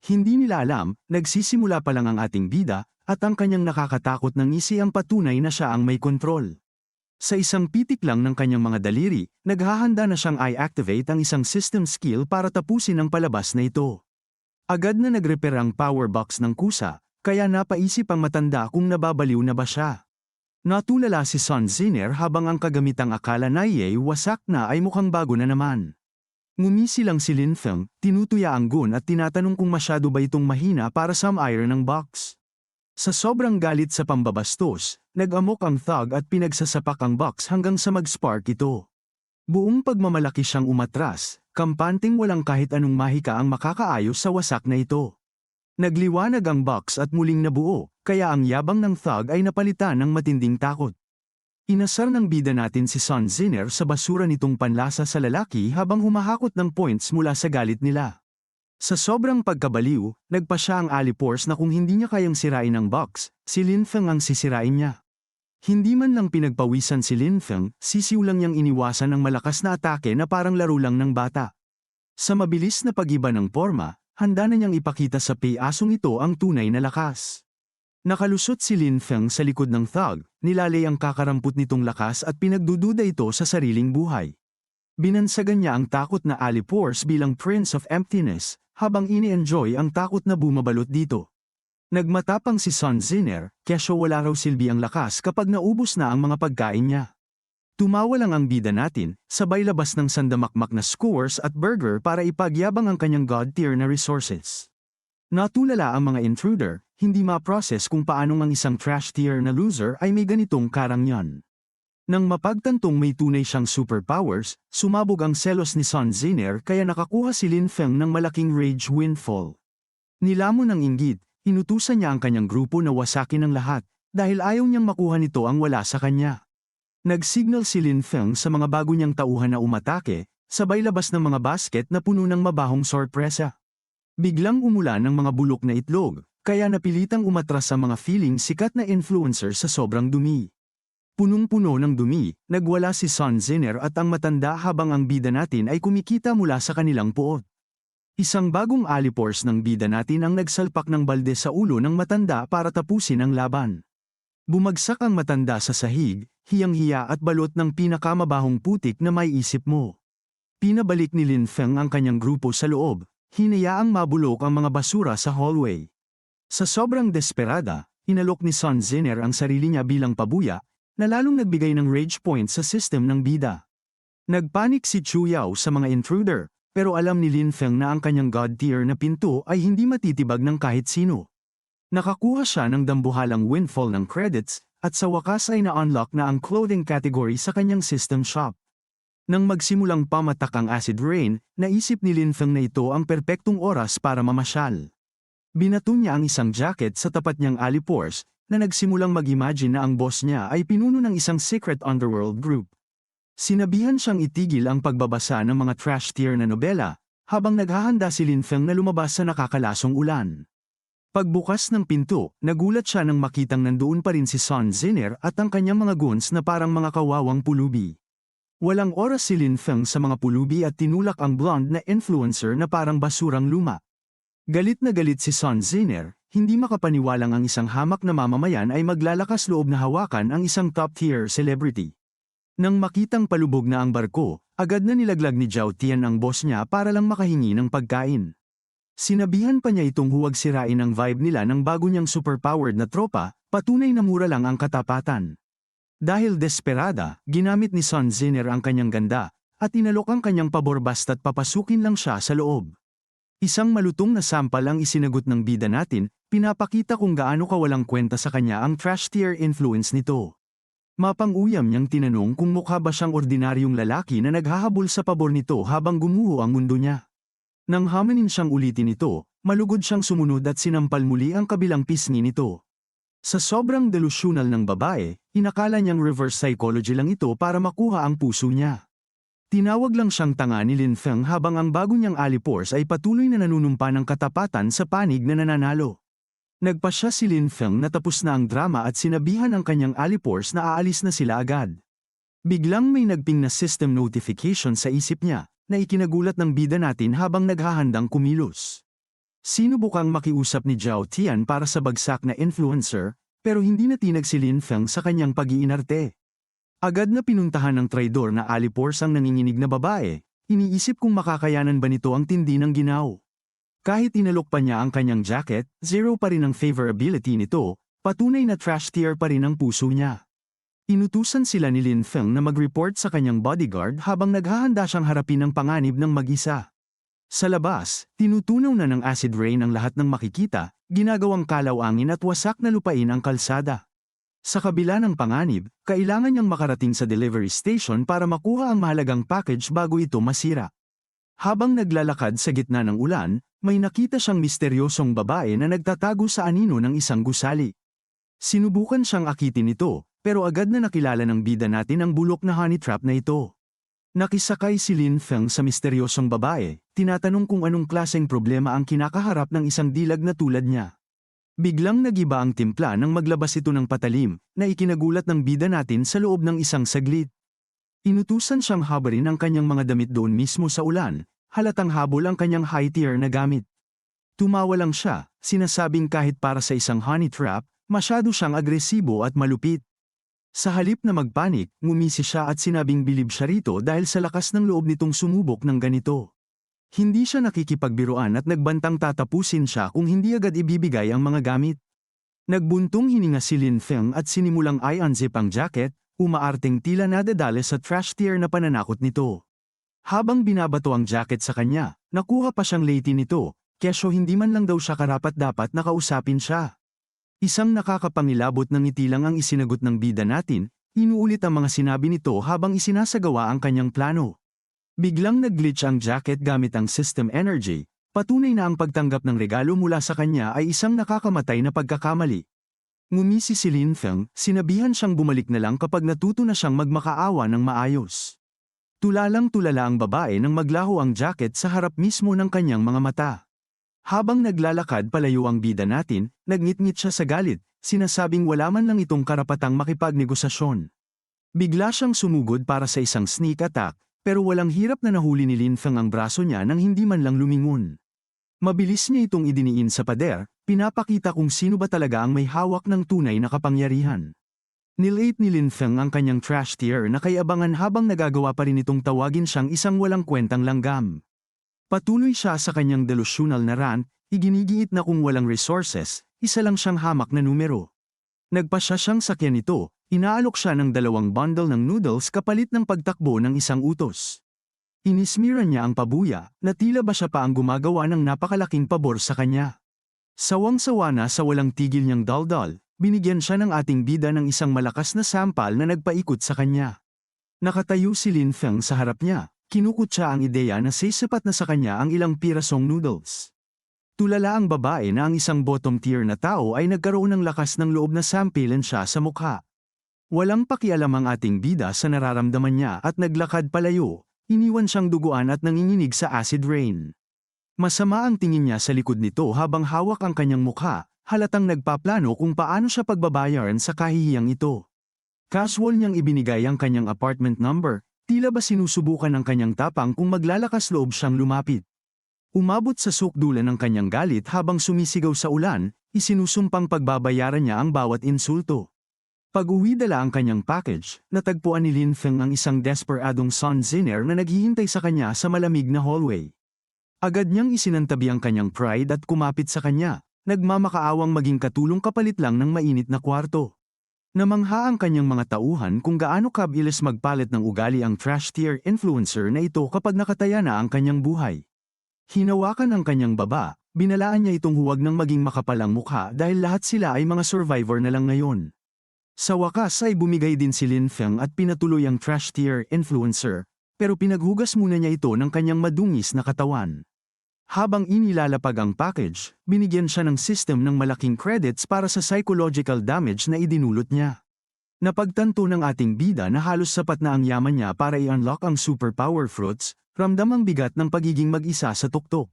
Hindi nila alam, nagsisimula pa lang ang ating bida, at ang kanyang nakakatakot na ngisi ang patunay na siya ang may kontrol. Sa isang pitik lang ng kanyang mga daliri, naghahanda na siyang i-activate ang isang system skill para tapusin ang palabas na ito. Agad na nag-repair ang power box ng kusa, kaya napaisip ang matanda kung nababaliw na ba siya. Natulala si Sun Ziner habang ang kagamitang akala na wasak na ay mukhang bago na naman. Ngumisi lang si Lin Feng, tinutuya ang gun at tinatanong kung masyado ba itong mahina para sa iron ng box. Sa sobrang galit sa pambabastos, nag-amok ang thug at pinagsasapak ang box hanggang sa mag-spark ito. Buong pagmamalaki siyang umatras, kampanting walang kahit anong mahika ang makakaayos sa wasak na ito. Nagliwanag ang box at muling nabuo, kaya ang yabang ng thug ay napalitan ng matinding takot. Inasar ng bida natin si Sun Ziner sa basura nitong panlasa sa lalaki habang humahakot ng points mula sa galit nila. Sa sobrang pagkabaliw, nagpa siya ang alipors na kung hindi niya kayang sirain ang box, si Lin Feng ang sisirain niya. Hindi man lang pinagpawisan si Lin Feng, sisiw lang niyang iniwasan ang malakas na atake na parang laro lang ng bata. Sa mabilis na pag-iba ng porma, handa na niyang ipakita sa pay-asong ito ang tunay na lakas. Nakalusot si Lin Feng sa likod ng thug, nilalay ang kakarampot nitong lakas at pinagdududa ito sa sariling buhay. Binansagan niya ang takot na alipors bilang Prince of Emptiness, habang ini-enjoy ang takot na bumabalot dito. Nagmatapang si Sun Ziner, kesyo wala raw silbi ang lakas kapag naubos na ang mga pagkain niya. Tumawa lang ang bida natin, sabay labas ng sandamakmak na skewers at burger para ipagyabang ang kanyang god tier na resources. Natulala ang mga intruder, hindi ma-process kung paanong ang isang trash tier na loser ay may ganitong karangyan. Nang mapagtantong may tunay siyang superpowers, sumabog ang selos ni Sun Ziner kaya nakakuha si Lin Feng ng malaking rage windfall. Nilamon ng inggit, inutusan niya ang kanyang grupo na wasakin ang lahat, dahil ayaw niyang makuha nito ang wala sa kanya. Nag-signal si Lin Feng sa mga bago niyang tauhan na umatake, sabay labas ng mga basket na puno ng mabahong sorpresa. Biglang umulan ng mga bulok na itlog, kaya napilitang umatras ang mga feeling sikat na influencer sa sobrang dumi. Punong-puno ng dumi, nagwala si Sun Ziner at ang matanda habang ang bida natin ay kumikita mula sa kanilang puot. Isang bagong alipors ng bida natin ang nagsalpak ng balde sa ulo ng matanda para tapusin ang laban. Bumagsak ang matanda sa sahig, hiyang-hiya at balot ng pinakamabahong putik na may isip mo. Pinabalik ni Lin Feng ang kanyang grupo sa loob, Hinayaang mabulok ang mga basura sa hallway. Sa sobrang desperada, inalok ni Sun Zinner ang sarili niya bilang pabuya, na lalong nagbigay ng rage point sa system ng bida. Nagpanik si Chu Yao sa mga intruder, pero alam ni Lin Feng na ang kanyang god tier na pinto ay hindi matitibag ng kahit sino. Nakakuha siya ng dambuhalang windfall ng credits, at sa wakas ay na-unlock na ang clothing category sa kanyang system shop. Nang magsimulang pamatak ang acid rain, naisip ni Lin Feng na ito ang perpektong oras para mamasyal. Binato niya ang isang jacket sa tapat niyang alley pores, na nagsimulang mag-imagine na ang boss niya ay pinuno ng isang secret underworld group. Sinabihan siyang itigil ang pagbabasa ng mga trash tier na nobela, habang naghahanda si Lin Feng na lumabas sa nakakalasong ulan. Pagbukas ng pinto, nagulat siya nang makitang nandoon pa rin si Sun Zinner at ang kanyang mga goons na parang mga kawawang pulubi. Walang oras si Lin Feng sa mga pulubi at tinulak ang blonde na influencer na parang basurang luma. Galit na galit si Sun Zinner, hindi makapaniwalang ang isang hamak na mamamayan ay maglalakas loob na hawakan ang isang top-tier celebrity. Nang makitang palubog na ang barko, agad na nilaglag ni Zhao Tian ang boss niya para lang makahingi ng pagkain. Sinabihan pa niya itong huwag sirain ang vibe nila ng bago niyang superpowered na tropa, patunay na mura lang ang katapatan. Dahil desperada, ginamit ni Sun Zinner ang kanyang ganda, at inalok ang kanyang pabor basta't papasukin lang siya sa loob. Isang malutong na sampal ang isinagot ng bida natin, pinapakita kung gaano kawalang kwenta sa kanya ang trash tier influence nito. Mapang-uyam niyang tinanong kung mukha ba siyang ordinaryong lalaki na naghahabol sa pabor nito habang gumuho ang mundo niya. Nang hamanin siyang ulitin ito, malugod siyang sumunod at sinampal muli ang kabilang pisngi nito. Sa sobrang delusional ng babae, inakala niyang reverse psychology lang ito para makuha ang puso niya. Tinawag lang siyang tanga ni Lin Feng habang ang bago niyang alipores ay patuloy na nanunumpa ng katapatan sa panig na nananalo. Nagpasya si Lin Feng na tapos na ang drama at sinabihan ang kanyang alipores na aalis na sila agad. Biglang may nagping na system notification sa isip niya, na ikinagulat ng bida natin habang naghahandang kumilos. Sinubukang makiusap ni Zhao Tian para sa bagsak na influencer, pero hindi natinag si Lin Feng sa kanyang pag-iinarte. Agad na pinuntahan ng traidor na alipores ang nanginginig na babae, iniisip kung makakayanan ba nito ang tindi ng ginaw. Kahit inalok pa niya ang kanyang jacket, zero pa rin ang favorability nito, patunay na trash tier pa rin ang puso niya. Inutusan sila ni Lin Feng na mag-report sa kanyang bodyguard habang naghahanda siyang harapin ang panganib ng mag-isa. Sa labas, tinutunaw na ng acid rain ang lahat ng makikita, ginagawang kalaw-angin at wasak na lupain ang kalsada. Sa kabila ng panganib, kailangan niyang makarating sa delivery station para makuha ang mahalagang package bago ito masira. Habang naglalakad sa gitna ng ulan, may nakita siyang misteryosong babae na nagtatago sa anino ng isang gusali. Sinubukan siyang akitin ito, pero agad na nakilala ng bida natin ang bulok na honey trap na ito. Nakisakay si Lin Feng sa misteryosong babae, tinatanong kung anong klaseng problema ang kinakaharap ng isang dilag na tulad niya. Biglang nagiba ang timpla nang maglabas ito ng patalim, na ikinagulat ng bida natin sa loob ng isang saglit. Inutusan siyang habarin ang kanyang mga damit doon mismo sa ulan, halatang habol ang kanyang high-tier na gamit. Tumawa lang siya, sinasabing kahit para sa isang honey trap, masyado siyang agresibo at malupit. Sa halip na magpanik, ngumisi siya at sinabing bilib siya rito dahil sa lakas ng loob nitong sumubok ng ganito. Hindi siya nakikipagbiruan at nagbantang tatapusin siya kung hindi agad ibibigay ang mga gamit. Nagbuntong hininga si Lin Feng at sinimulang i-unzip ang jacket, umaarteng tila nadadali sa trash tier na pananakot nito. Habang binabato ang jacket sa kanya, nakuha pa siyang lady nito, kesyo hindi man lang daw siya karapat-dapat na kausapin siya. Isang nakakapangilabot ng ngiti lang ang isinagot ng bida natin, inuulit ang mga sinabi nito habang isinasagawa ang kanyang plano. Biglang nag-glitch ang jacket gamit ang system energy, patunay na ang pagtanggap ng regalo mula sa kanya ay isang nakakamatay na pagkakamali. Ngumisi si Lin Feng, sinabihan siyang bumalik na lang kapag natuto na siyang magmakaawa ng maayos. Tulalang-tulala ang babae nang maglaho ang jacket sa harap mismo ng kanyang mga mata. Habang naglalakad palayo ang bida natin, nagngit-ngit siya sa galit, sinasabing wala man lang itong karapatang makipagnegosasyon. Bigla siyang sumugod para sa isang sneak attack, pero walang hirap na nahuli ni Lin Feng ang braso niya nang hindi man lang lumingon. Mabilis niya itong idiniin sa pader, pinapakita kung sino ba talaga ang may hawak ng tunay na kapangyarihan. Nilate ni Lin Feng ang kanyang trash tier na kay abangan habang nagagawa pa rin itong tawagin siyang isang walang kwentang langgam. Patuloy siya sa kanyang delusional na rant, iginigiit na kung walang resources, isa lang siyang hamak na numero. Nagpasya siyang sakyan ito, inaalok siya ng 2 bundle ng noodles kapalit ng pagtakbo ng isang utos. Inismiran niya ang pabuya, na tila ba siya pa ang gumagawa ng napakalaking pabor sa kanya. Sawang-sawa na sa walang tigil niyang daldal, binigyan siya ng ating bida ng isang malakas na sampal na nagpaikot sa kanya. Nakatayo si Lin Feng sa harap niya, kinukutya ang ideya na sasapat na sa kanya ang ilang pirasong noodles. Tulala ang babae na ang isang bottom tier na tao ay nagkaroon ng lakas ng loob na sampilan siya sa mukha. Walang pakialam ang ating bida sa nararamdaman niya at naglakad palayo, iniwan siyang duguan at nanginginig sa acid rain. Masama ang tingin niya sa likod nito habang hawak ang kanyang mukha, halatang nagpaplano kung paano siya pagbabayaran sa kahihiyang ito. Casual niyang ibinigay ang kanyang apartment number, tila ba sinusubukan ng kanyang tapang kung maglalakas loob siyang lumapit. Umabot sa sukdulan ng kanyang galit habang sumisigaw sa ulan, isinusumpang pagbabayaran niya ang bawat insulto. Pag-uwi dala ang kanyang package, natagpuan ni Lin Feng ang isang desperadong Sun Ziner na naghihintay sa kanya sa malamig na hallway. Agad niyang isinantabi ang kanyang pride at kumapit sa kanya, nagmamakaawang maging katulong kapalit lang ng mainit na kwarto. Namangha ang kanyang mga tauhan kung gaano kabilis magpalit ng ugali ang trash tier influencer na ito kapag nakataya na ang kanyang buhay. Hinawakan ang kanyang baba, binalaan niya itong huwag nang maging makapalang mukha dahil lahat sila ay mga survivor na lang ngayon. Sa wakas ay bumigay din si Lin Feng at pinatuloy ang trash tier influencer, pero pinaghugas muna niya ito ng kanyang madungis na katawan. Habang inilalapag ang package, binigyan siya ng system ng malaking credits para sa psychological damage na idinulot niya. Napagtanto ng ating bida na halos sapat na ang yaman niya para i-unlock ang superpower fruits, ramdam ang bigat ng pagiging mag-isa sa tuktok.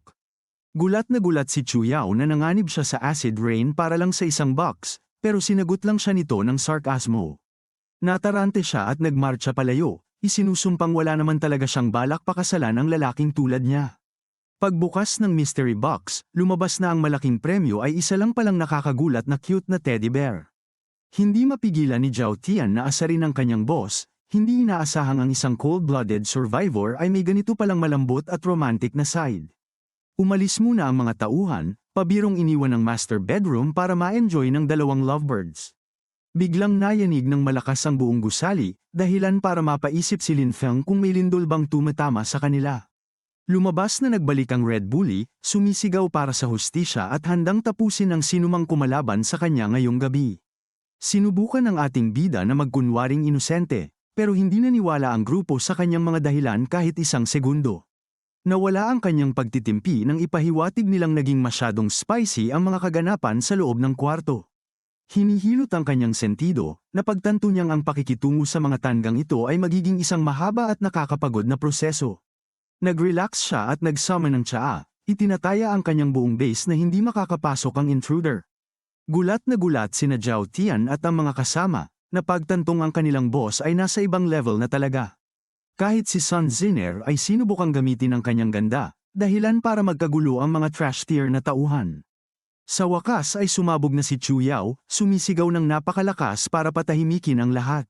Gulat na gulat si Chu Yao na nanganib siya sa acid rain para lang sa isang box, pero sinagot lang siya nito ng sarkasmo. Natarante siya at nagmarcha palayo, isinusumpang wala naman talaga siyang balak pakasalan ang lalaking tulad niya. Pagbukas ng mystery box, lumabas na ang malaking premyo ay isa lang palang nakakagulat na cute na teddy bear. Hindi mapigilan ni Zhao Tian na asarin ang kanyang boss, hindi inaasahang ang isang cold-blooded survivor ay may ganito palang malambot at romantic na side. Umalis muna ang mga tauhan, pabirong iniwan ng master bedroom para ma-enjoy ng 2 lovebirds. Biglang nayanig ng malakas ang buong gusali, dahilan para mapaisip si Lin Feng kung may lindol bang tumatama sa kanila. Lumabas na nagbalik ang Red Bully, sumisigaw para sa hustisya at handang tapusin ang sinumang kumalaban sa kanya ngayong gabi. Sinubukan ng ating bida na magkunwaring inosente, pero hindi naniwala ang grupo sa kanyang mga dahilan kahit isang segundo. Nawala ang kanyang pagtitimpi nang ipahiwatig nilang naging masyadong spicy ang mga kaganapan sa loob ng kwarto. Hinihilot ang kanyang sentido, napagtanto niyang ang pakikitungo sa mga tanggang ito ay magiging isang mahaba at nakakapagod na proseso. Nag-relax siya at nag-summon ng tsaa, itinataya ang kanyang buong base na hindi makakapasok ang intruder. Gulat na gulat sina Zhao Tian at ang mga kasama, napagtantong ang kanilang boss ay nasa ibang level na talaga. Kahit si Sun Ziner ay sinubukang gamitin ang kanyang ganda, dahilan para magkagulo ang mga trash tier na tauhan. Sa wakas ay sumabog na si Chu Yao, sumisigaw ng napakalakas para patahimikin ang lahat.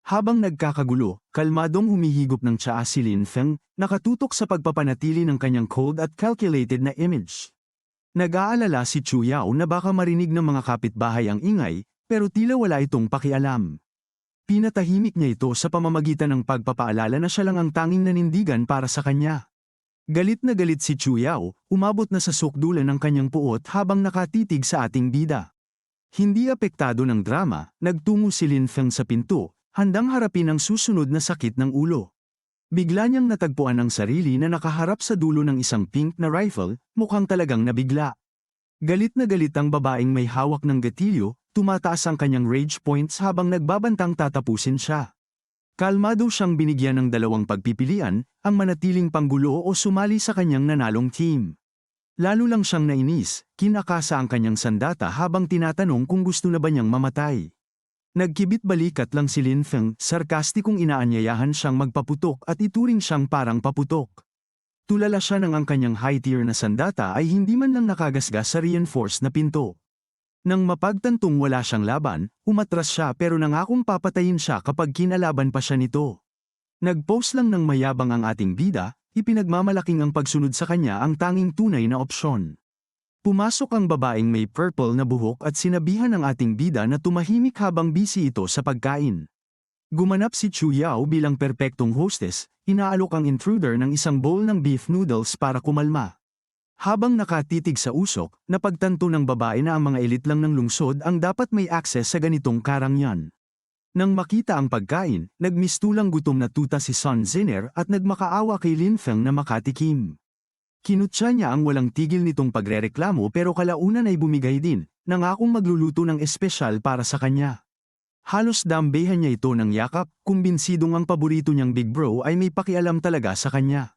Habang nagkakagulo, kalmadong humihigop ng tsaa si Lin Feng, nakatutok sa pagpapanatili ng kanyang cold at calculated na image. Nag-aalala si Chu Yao na baka marinig ng mga kapitbahay ang ingay, pero tila wala itong pakialam. Pinatahimik niya ito sa pamamagitan ng pagpapaalala na siya lang ang tanging nanindigan para sa kanya. Galit na galit si Chu Yao, umabot na sa sukdulan ng kanyang puot habang nakatitig sa ating bida. Hindi apektado ng drama, nagtungo si Lin Feng sa pinto, handang harapin ang susunod na sakit ng ulo. Bigla niyang natagpuan ang sarili na nakaharap sa dulo ng isang pink na rifle, mukhang talagang nabigla. Galit na galit ang babaeng may hawak ng gatilyo, tumataas ang kanyang rage points habang nagbabantang tatapusin siya. Kalmado siyang binigyan ng 2 pagpipilian, ang manatiling panggulo o sumali sa kanyang nanalong team. Lalo lang siyang nainis, kinakasa ang kanyang sandata habang tinatanong kung gusto na ba niyang mamatay. Nagkibit balikat lang si Lin Feng, sarkastikong inaanyayahan siyang magpaputok at ituring siyang parang paputok. Tulala siya ng ang kanyang high-tier na sandata ay hindi man lang nakagasgas sa reinforced na pinto. Nang mapagtantong wala siyang laban, umatras siya pero nangakong papatayin siya kapag kinalaban pa siya nito. Nag-post lang ng mayabang ang ating bida, ipinagmamalaking ang pagsunod sa kanya ang tanging tunay na opsyon. Pumasok ang babaeng may purple na buhok at sinabihan ng ating bida na tumahimik habang busy ito sa pagkain. Gumanap si Chu Yao bilang perpektong hostess, inaalok ang intruder ng isang bowl ng beef noodles para kumalma. Habang nakatitig sa usok, napagtanto ng babae na ang mga elit lang ng lungsod ang dapat may access sa ganitong karangyan. Nang makita ang pagkain, nagmistulang gutom na tuta si Sun Ziner at nagmakaawa kay Lin Feng na makatikim. Kinutya niya ang walang tigil nitong pagrereklamo pero kalaunan ay bumigay din, nangakong magluluto ng espesyal para sa kanya. Halos dambehan niya ito ng yakap, kumbinsidong ang paborito niyang big bro ay may pakialam talaga sa kanya.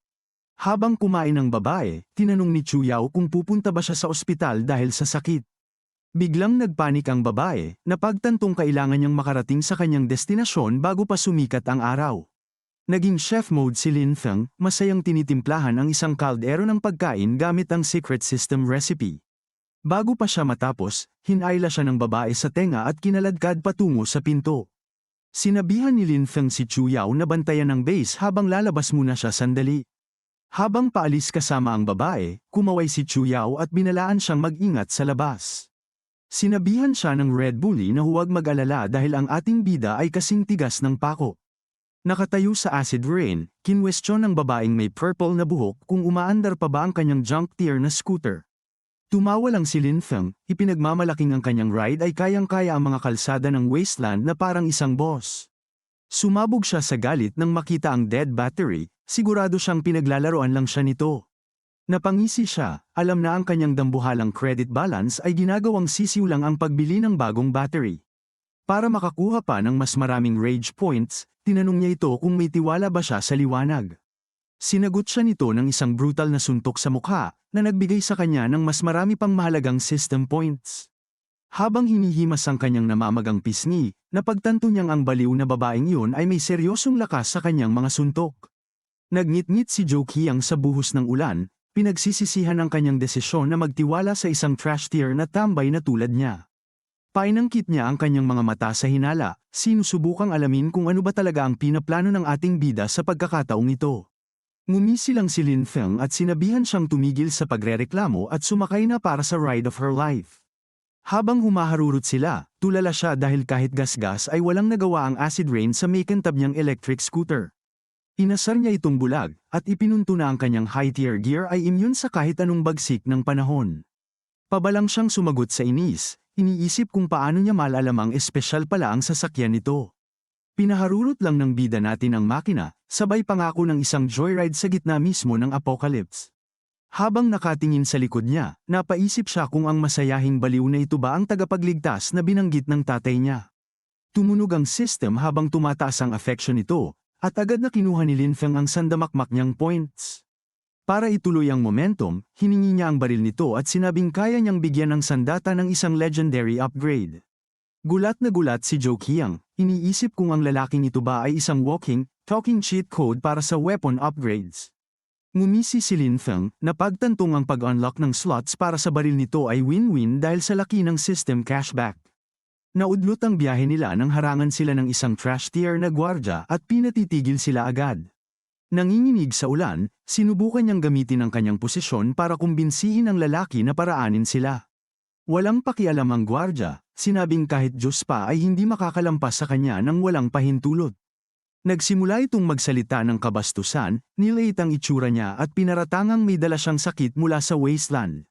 Habang kumain ang babae, tinanong ni Chu Yao kung pupunta ba siya sa ospital dahil sa sakit. Biglang nagpanik ang babae, napagtantong kailangan niyang makarating sa kanyang destinasyon bago pa sumikat ang araw. Naging chef mode si Lin Feng, masayang tinitimplahan ang isang kaldero ng pagkain gamit ang secret system recipe. Bago pa siya matapos, hinayla siya ng babae sa tenga at kinaladkad patungo sa pinto. Sinabihan ni Lin Feng si Chu Yao na bantayan ang base habang lalabas muna siya sandali. Habang paalis kasama ang babae, kumaway si Chu Yao at binalaan siyang mag-ingat sa labas. Sinabihan siya ng Red Bully na huwag mag-alala dahil ang ating bida ay kasing tigas ng pako. Nakatayo sa acid rain, kinwestiyon ng babaeng may purple na buhok kung umaandar pa ba ang kanyang junk tier na scooter. Tumawa lang si Lin Feng, ipinagmamalaking ang kanyang ride ay kayang-kaya ang mga kalsada ng wasteland na parang isang boss. Sumabog siya sa galit nang makita ang dead battery, sigurado siyang pinaglalaroan lang siya nito. Napangisi siya, alam na ang kanyang dambuhalang credit balance ay ginagawang sisiw lang ang pagbili ng bagong battery. Para makakuha pa ng mas maraming rage points, tinanong niya ito kung may tiwala ba siya sa liwanag. Sinagot siya nito ng isang brutal na suntok sa mukha, na nagbigay sa kanya ng mas marami pang mahalagang system points. Habang hinihimas ang kanyang namamagang pisngi, napagtanto niyang ang baliw na babaeng iyon ay may seryosong lakas sa kanyang mga suntok. Nagngit-ngit si Joe Qiang sa buhos ng ulan, pinagsisisihan ang kanyang desisyon na magtiwala sa isang trash tier na tambay na tulad niya. Painangkit niya ang kanyang mga mata sa hinala, sinusubukang alamin kung ano ba talaga ang pinaplano ng ating bida sa pagkakataong ito. Ngumisi lang si Lin Feng at sinabihan siyang tumigil sa pagrereklamo at sumakay na para sa ride of her life. Habang humaharurot sila, tulala siya dahil kahit gasgas ay walang nagawa ang acid rain sa makintab niyang electric scooter. Inasar niya itong bulag, at ipinunto na ang kanyang high-tier gear ay immune sa kahit anong bagsik ng panahon. Pabalang siyang sumagot sa inis, iniisip kung paano niya malalamang espesyal pala ang sasakyan nito. Pinaharurot lang ng bida natin ang makina, sabay pangako ng isang joyride sa gitna mismo ng apocalypse. Habang nakatingin sa likod niya, napaisip siya kung ang masayahing baliw na ito ba ang tagapagligtas na binanggit ng tatay niya. Tumunog ang system habang tumataas ang affection nito, at agad na kinuha ni Lin Feng ang sandamakmak niyang points. Para ituloy ang momentum, hiningi niya ang baril nito at sinabing kaya niyang bigyan ng sandata ng isang legendary upgrade. Gulat na gulat si Joe Qiang, iniisip kung ang lalaking ito ba ay isang walking, talking cheat code para sa weapon upgrades. Ngumisi si Lin Feng, napagtantong ang pag-unlock ng slots para sa baril nito ay win-win dahil sa laki ng system cashback. Naudlot ang biyahe nila nang harangan sila ng isang trash tier na gwardya at pinatitigil sila agad. Nanginginig sa ulan, sinubukan niyang gamitin ang kanyang posisyon para kumbinsihin ang lalaki na paraanin sila. Walang pakialam ang gwardya, sinabing kahit Diyos pa ay hindi makakalampas sa kanya nang walang pahintulot. Nagsimula itong magsalita ng kabastusan, nilait ang itsura niya at pinaratangang may dala siyang sakit mula sa wasteland.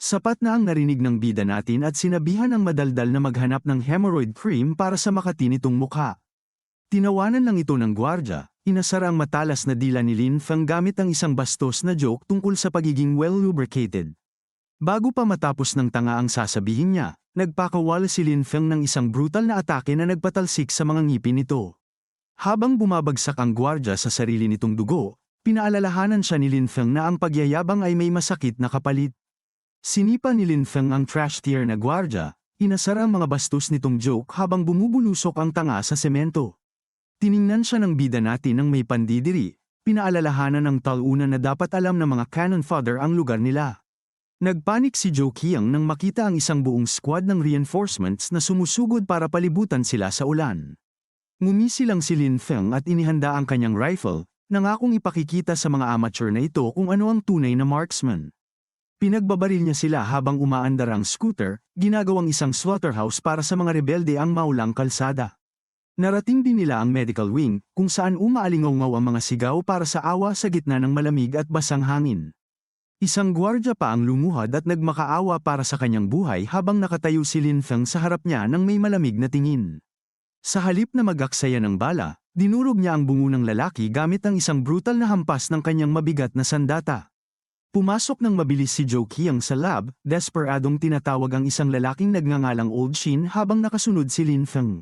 Sapat na ang narinig ng bida natin at sinabihan ang madaldal na maghanap ng hemorrhoid cream para sa makati nitong mukha. Tinawanan lang ito ng gwardya, inasara ang matalas na dila ni Lin Feng gamit ang isang bastos na joke tungkol sa pagiging well-lubricated. Bago pa matapos ng tanga ang sasabihin niya, nagpakawala si Lin Feng ng isang brutal na atake na nagpatalsik sa mga ngipin nito. Habang bumabagsak ang gwardya sa sarili nitong dugo, pinaalalahanan siya ni Lin Feng na ang pagyayabang ay may masakit na kapalit. Sinipa ni Lin Feng ang trash tier na gwardya, inasara ang mga bastos nitong joke habang bumubulusok ang tanga sa semento. Tiningnan siya ng bida natin ng may pandidiri, pinaalalahanan ng talunan na dapat alam ng mga cannon fodder ang lugar nila. Nagpanik si Joe Qiang nang makita ang isang buong squad ng reinforcements na sumusugod para palibutan sila sa ulan. Ngumisi lang si Lin Feng at inihanda ang kanyang rifle, Nangakong ipakikita sa mga amateur na ito kung ano ang tunay na marksman. Pinagbabaril niya sila habang umaandar ang scooter, ginagawang isang slaughterhouse para sa mga rebelde ang maulang kalsada. Narating din nila ang medical wing, kung saan umaalingaw ang mga sigaw para sa awa sa gitna ng malamig at basang hangin. Isang gwardya pa ang lumuhad at nagmakaawa para sa kanyang buhay habang nakatayo si Lin Feng sa harap niya ng may malamig na tingin. Sa halip na mag-aksaya ng bala, dinurog niya ang bungo ng lalaki gamit ang isang brutal na hampas ng kanyang mabigat na sandata. Pumasok ng mabilis si Joe Qiang sa lab, desperadong tinatawag ang isang lalaking nagngangalang Old Shin habang nakasunod si Lin Feng.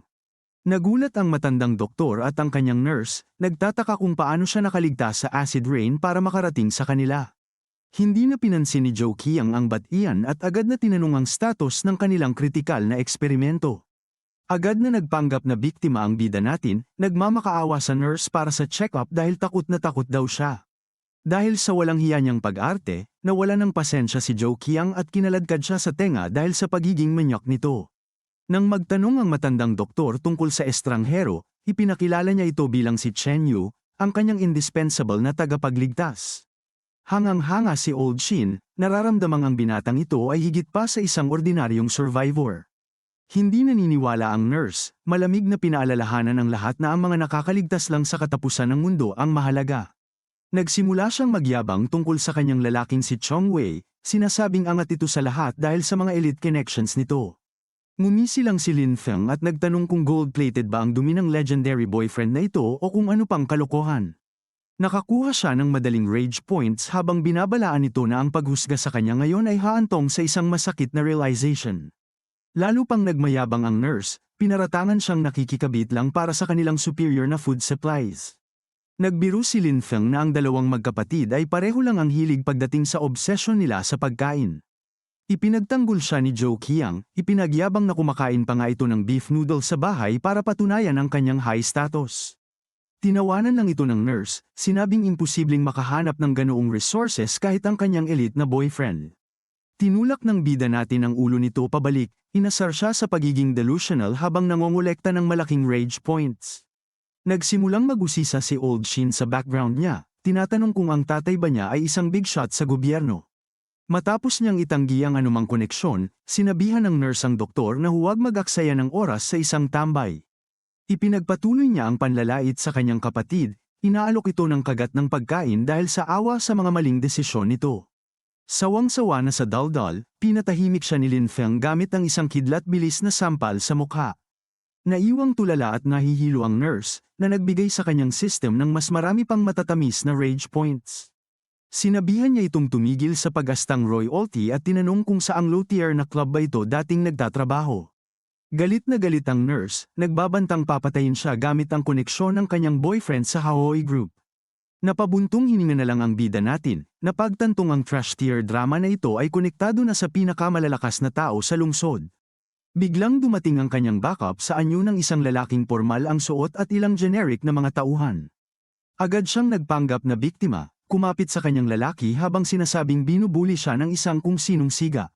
Nagulat ang matandang doktor at ang kanyang nurse, nagtataka kung paano siya nakaligtas sa acid rain para makarating sa kanila. Hindi na pinansin ni Joe Qiang ang bat-iyan at agad na tinanong ang status ng kanilang kritikal na eksperimento. Agad na nagpanggap na biktima ang bida natin, nagmamakaawa sa nurse para sa check-up dahil takot na takot daw siya. Dahil sa walang hiya niyang pag-arte, nawala ng pasensya si Joe Qiang at kinaladkad siya sa tenga dahil sa pagiging manyak nito. Nang magtanong ang matandang doktor tungkol sa estranghero, ipinakilala niya ito bilang si Chen Yu, ang kanyang indispensable na tagapagligtas. Hangang-hanga si Old Shin, nararamdamang ang binatang ito ay higit pa sa isang ordinaryong survivor. Hindi naniniwala ang nurse, malamig na pinaalalahanan ng lahat na ang mga nakakaligtas lang sa katapusan ng mundo ang mahalaga. Nagsimula siyang magyabang tungkol sa kanyang lalaking si Chong Wei, sinasabing angat ito sa lahat dahil sa mga elite connections nito. Ngumisi lang si Lin Feng at nagtanong kung gold-plated ba ang dumi ng legendary boyfriend na ito o kung ano pang kalokohan. Nakakuha siya ng madaling rage points habang binabalaan ito na ang paghusga sa kanya ngayon ay haantong sa isang masakit na realization. Lalo pang nagmayabang ang nurse, pinaratangan siyang nakikikabit lang para sa kanilang superior na food supplies. Nagbiro si Lin Feng na ang dalawang magkapatid ay pareho lang ang hilig pagdating sa obsession nila sa pagkain. Ipinagtanggol siya ni Joe Qiang, ipinagyabang na kumakain pa nga ito ng beef noodle sa bahay para patunayan ang kanyang high status. Tinawanan lang ito ng nurse, sinabing imposibleng makahanap ng ganoong resources kahit ang kanyang elite na boyfriend. Tinulak ng bida natin ang ulo nito pabalik, inasar siya sa pagiging delusional habang nangongolekta ng malaking rage points. Nagsimulang mag-usisa si Old Shin sa background niya, tinatanong kung ang tatay ba niya ay isang big shot sa gobyerno. Matapos niyang itanggi ang anumang koneksyon, sinabihan ng nurse ang doktor na huwag mag-aksaya ng oras sa isang tambay. Ipinagpatuloy niya ang panlalait sa kanyang kapatid, inaalok ito ng kagat ng pagkain dahil sa awa sa mga maling desisyon nito. Sawang-sawa na sa daldal, pinatahimik siya ni Lin Feng gamit ang isang kidlat-bilis na sampal sa mukha. Naiwang tulala at nahihilo ang nurse, na nagbigay sa kanyang system ng mas marami pang matatamis na rage points. Sinabihan niya itong tumigil sa pag-astang royalty at tinanong kung saang low-tier na club ba ito dating nagtatrabaho. Galit na galit ang nurse, nagbabantang papatayin siya gamit ang koneksyon ng kanyang boyfriend sa Haoi Group. Napabuntong hininga na lang ang bida natin, napagtantong ang trash tier drama na ito ay konektado na sa pinakamalalakas na tao sa lungsod. Biglang dumating ang kanyang backup sa anyo ng isang lalaking pormal ang suot at ilang generic na mga tauhan. Agad siyang nagpanggap na biktima, kumapit sa kanyang lalaki habang sinasabing binubuli siya ng isang kung sinong siga.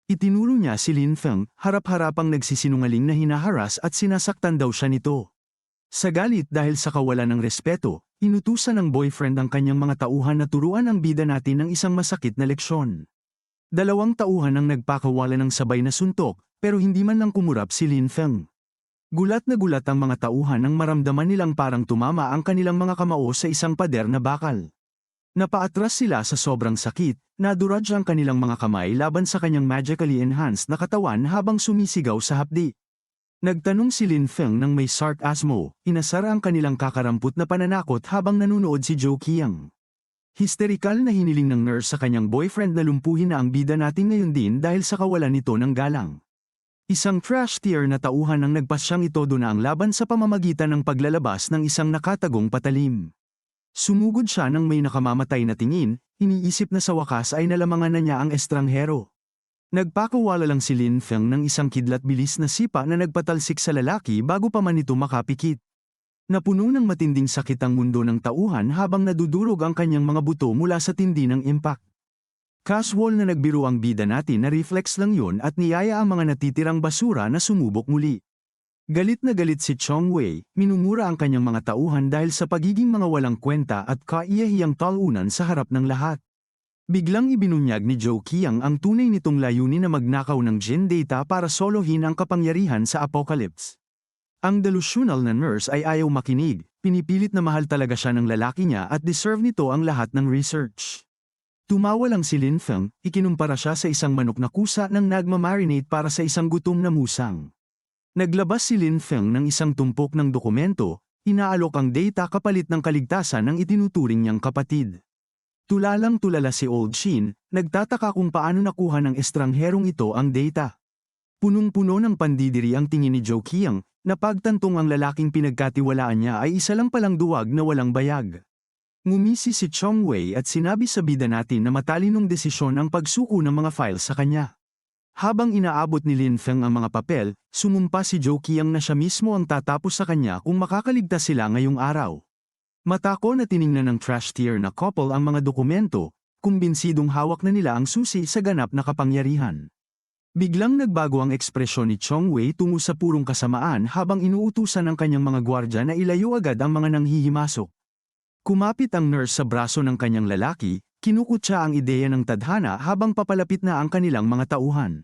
Itinuro niya si Lin Feng, harap-harapang nagsisinungaling na hinaharas at sinasaktan daw siya nito. Sa galit dahil sa kawalan ng respeto, inutusan ng boyfriend ang kanyang mga tauhan na turuan ang bida natin ng isang masakit na leksyon. 2 tauhan ang nagpakawala ng sabay na suntok, pero hindi man lang kumurap si Lin Feng. Gulat na gulat ang mga tauhan nang maramdaman nilang parang tumama ang kanilang mga kamao sa isang pader na bakal. Napaatras sila sa sobrang sakit, naduraj ang kanilang mga kamay laban sa kanyang magically enhanced na katawan habang sumisigaw sa hapdi. Nagtanong si Lin Feng ng may sarcasmo, inasar ang kanilang kakarampot na pananakot habang nanunood si Joe Qiang. Histerikal na hiniling ng nurse sa kanyang boyfriend na lumpuhin na ang bida natin ngayon din dahil sa kawalan nito ng galang. Isang trash tier na tauhan ang nagpasyang itodo na ang laban sa pamamagitan ng paglalabas ng isang nakatagong patalim. Sumugod siya ng may nakamamatay na tingin, iniisip na sa wakas ay nalamangan na niya ang estranghero. Nagpakawala lang si Lin Feng ng isang kidlat-bilis na sipa na nagpatalsik sa lalaki bago pa man ito makapikit. Napuno ng matinding sakit ang mundo ng tauhan habang nadudurog ang kanyang mga buto mula sa tindi ng impact. Casual na nagbiro ang bida natin na reflex lang yun at niyaya ang mga natitirang basura na sumubok muli. Galit na galit si Chong Wei, minumura ang kanyang mga tauhan dahil sa pagiging mga walang kwenta at kaiyahiyang talunan sa harap ng lahat. Biglang ibinunyag ni Zhou Qiang ang tunay nitong layunin na magnakaw ng Jin data para solohin ang kapangyarihan sa Apocalypse. Ang delusional na nurse ay ayaw makinig, pinipilit na mahal talaga siya ng lalaki niya at deserve nito ang lahat ng research. Tumawa lang si Lin Feng, ikinumpara siya sa isang manok na kusa nang nagmamarinate para sa isang gutom na musang. Naglabas si Lin Feng ng isang tumpok ng dokumento, inaalok ang data kapalit ng kaligtasan ng itinuturing niyang kapatid. Tulalang tulala si Old Shin, nagtataka kung paano nakuha ng estrangherong ito ang data. Punong-puno ng pandidiri ang tingin ni Zhou Qiang, na pagtantong ang lalaking pinagkatiwalaan niya ay isa lang palang duwag na walang bayag. Ngumisi si Chong Wei at sinabi sa bida natin na matalinong desisyon ang pagsuko ng mga files sa kanya. Habang inaabot ni Lin Feng ang mga papel, sumumpa si Zhou Qiang na siya mismo ang tatapos sa kanya kung makakaligtas sila ngayong araw. Matako na tiningnan ng trash tier na couple ang mga dokumento, kumbinsidong hawak na nila ang susi sa ganap na kapangyarihan. Biglang nagbago ang ekspresyon ni Chong Wei tungo sa purong kasamaan habang inuutusan ng kanyang mga gwardya na ilayo agad ang mga nanghihimasok. Kumapit ang nurse sa braso ng kanyang lalaki, kinukutya ang ideya ng tadhana habang papalapit na ang kanilang mga tauhan.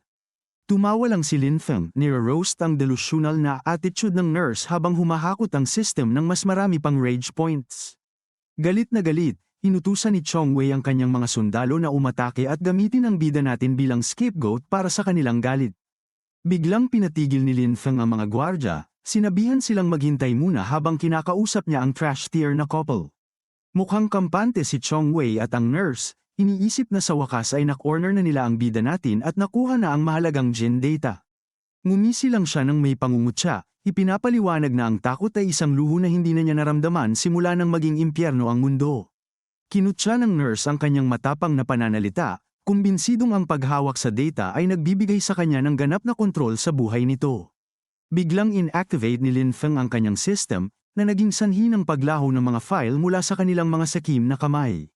Tumawa lang si Lin Feng, nire-roast ang delusional na attitude ng nurse habang humahakot ang system ng mas marami pang rage points. Galit na galit, inutusan ni Chong Wei ang kanyang mga sundalo na umatake at gamitin ang bida natin bilang scapegoat para sa kanilang galit. Biglang pinatigil ni Lin Feng ang mga gwardya, sinabihan silang maghintay muna habang kinakausap niya ang trash tier na couple. Mukhang kampante si Chong Wei at ang nurse, iniisip na sa wakas ay na-corner na nila ang bida natin at nakuha na ang mahalagang Jin data. Ngumisi lang siya nang may pangungutya, ipinapaliwanag na ang takot ay isang luho na hindi na niya naramdaman simula nang maging impyerno ang mundo. Kinutya ng nurse ang kanyang matapang na pananalita, kumbinsidong ang paghawak sa data ay nagbibigay sa kanya ng ganap na kontrol sa buhay nito. Biglang inactivate ni Lin Feng ang kanyang system, na naging sanhi ng paglaho ng mga file mula sa kanilang mga sakim na kamay.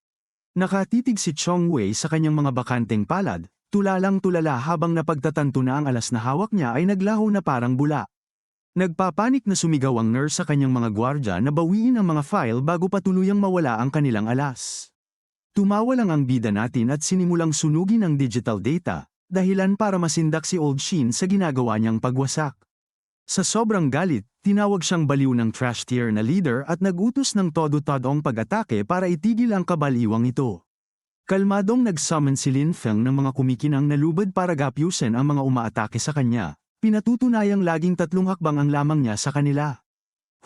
Nakatitig si Chong Wei sa kanyang mga bakanteng palad, tulalang tulala habang napagtatanto na ang alas na hawak niya ay naglaho na parang bula. Nagpapanik na sumigaw ang nurse sa kanyang mga gwardya na bawiin ang mga file bago pa tuluyang mawala ang kanilang alas. Tumawa lang ang bida natin at sinimulang sunugin ang digital data, dahilan para masindak si Old Shin sa ginagawa niyang pagwasak. Sa sobrang galit, tinawag siyang baliw ng trash tier na leader at nagutos ng todo-todong pag-atake para itigil ang kabaliwang ito. Kalmadong nag-summon si Lin Feng ng mga kumikinang na lubid para gapyusin ang mga umaatake sa kanya, pinatutunayang laging 3 hakbang ang lamang niya sa kanila.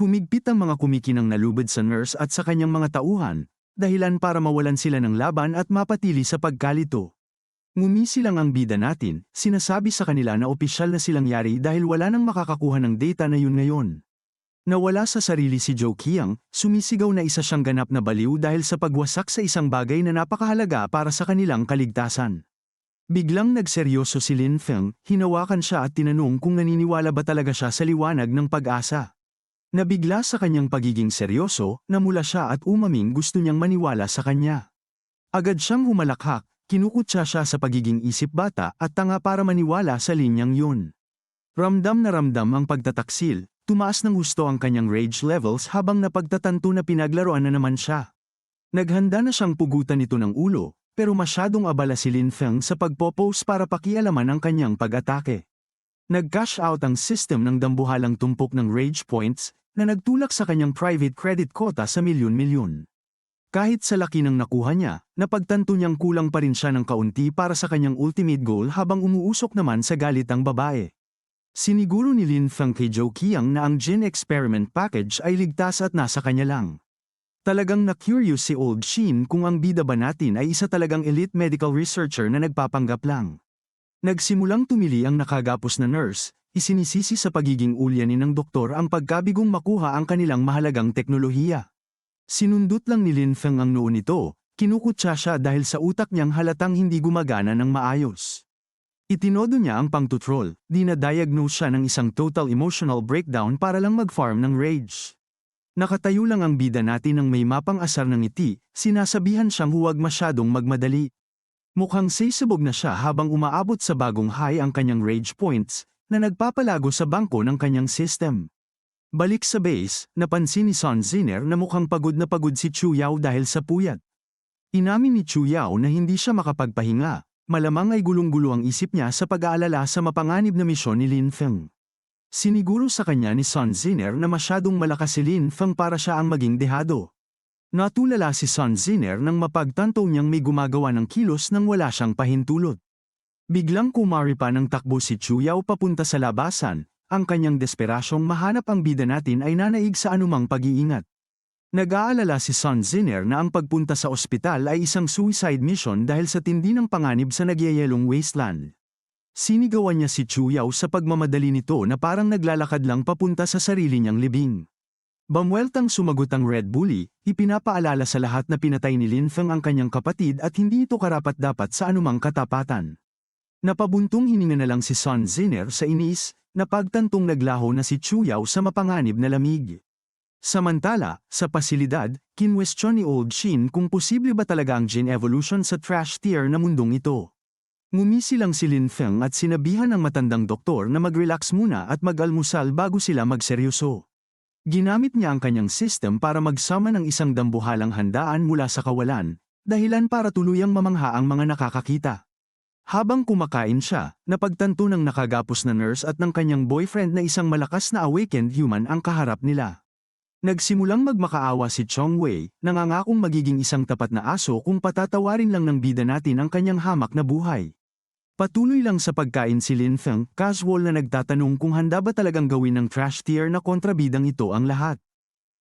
Humigpit ang mga kumikinang na lubid sa nurse at sa kanyang mga tauhan, dahilan para mawalan sila ng laban at mapatili sa pagkalito. Ngumisi lang ang bida natin, sinasabi sa kanila na opisyal na silang yari dahil wala nang makakakuha ng data na yun ngayon. Nawala sa sarili si Zhou Qiang, sumisigaw na isa siyang ganap na baliw dahil sa pagwasak sa isang bagay na napakahalaga para sa kanilang kaligtasan. Biglang nagseryoso si Lin Feng, hinawakan siya at tinanong kung naniniwala ba talaga siya sa liwanag ng pag-asa. Nabigla sa kanyang pagiging seryoso, namula siya at umaming gusto niyang maniwala sa kanya. Agad siyang humalakhak. Kinukutya siya sa pagiging isip bata at tanga para maniwala sa linyang yun. Ramdam na ramdam ang pagtataksil, tumaas ng husto ang kanyang rage levels habang napagtatanto na pinaglaruan na naman siya. Naghanda na siyang pugutan ito ng ulo, pero masyadong abala si Lin Feng sa pagpo-pose para pakialaman ang kanyang pag-atake. Nag-cash out ang system ng dambuhalang tumpok ng rage points na nagtulak sa kanyang private credit quota sa milyon-milyon. Kahit sa laki ng nakuha niya, napagtanto niyang kulang pa rin siya ng kaunti para sa kanyang ultimate goal habang umuusok naman sa galit ang babae. Siniguro ni Lin Feng kay Zhou Qiang na ang Jin Experiment Package ay ligtas at nasa kanya lang. Talagang na-curious si Old Shin kung ang bida ba natin ay isa talagang elite medical researcher na nagpapanggap lang. Nagsimulang tumili ang nakagapos na nurse, isinisisi sa pagiging ulyanin ng doktor ang pagkabigong makuha ang kanilang mahalagang teknolohiya. Sinundot lang ni Lin Feng ang noo nito, kinukutya siya dahil sa utak niyang halatang hindi gumagana ng maayos. Itinodo niya ang pangtutrol, dinadiagnose siya ng isang total emotional breakdown para lang mag-farm ng rage. Nakatayo lang ang bida natin ng may mapang asar ng ngiti, sinasabihan siyang huwag masyadong magmadali. Mukhang sisibog na siya habang umaabot sa bagong high ang kanyang rage points, na nagpapalago sa bangko ng kanyang system. Balik sa base, napansin ni Sun Ziner na mukhang pagod na pagod si Chu Yao dahil sa puyat. Inamin ni Chu Yao na hindi siya makapagpahinga, malamang ay gulong-gulo ang isip niya sa pag-aalala sa mapanganib na misyon ni Lin Feng. Siniguro sa kanya ni Sun Ziner na masyadong malakas si Lin Feng para siya ang maging dehado. Natulala si Sun Ziner nang mapagtanto niyang may gumagawa ng kilos nang wala siyang pahintulot. Biglang kumari pa ng takbo si Chu Yao papunta sa labasan, ang kanyang desperasyong mahanap ang bida natin ay nanaig sa anumang pag-iingat. Nag-aalala si Sun Ziner na ang pagpunta sa ospital ay isang suicide mission dahil sa tindi ng panganib sa nagyayelong wasteland. Sinigawan niya si Chu Yao sa pagmamadali nito na parang naglalakad lang papunta sa sarili niyang libing. Bamueltang sumagot ang Red Bully, ipinapaalala sa lahat na pinatay ni Lin Feng ang kanyang kapatid at hindi ito karapat-dapat sa anumang katapatan. Napabuntong hininga na lang si Sun Ziner sa inis, na pagtantong naglaho na si Chu Yao sa mapanganib na lamig. Samantala, sa pasilidad, kinwestiyon ni Old Shin kung posible ba talaga ang gene evolution sa trash tier na mundong ito. Ngumisi lang si Lin Feng at sinabihan ng matandang doktor na mag-relax muna at mag-almusal bago sila magseryoso. Ginamit niya ang kanyang system para magsama ng isang dambuhalang handaan mula sa kawalan, dahilan para tuluyang mamangha ang mga nakakakita. Habang kumakain siya, napagtanto ng nakagapos na nurse at ng kanyang boyfriend na isang malakas na awakened human ang kaharap nila. Nagsimulang magmakaawa si Chong Wei, nangangakong magiging isang tapat na aso kung patatawarin lang ng bida natin ang kanyang hamak na buhay. Patuloy lang sa pagkain si Lin Feng, casual na nagtatanong kung handa ba talagang gawin ng trash tier na kontrabidang ito ang lahat.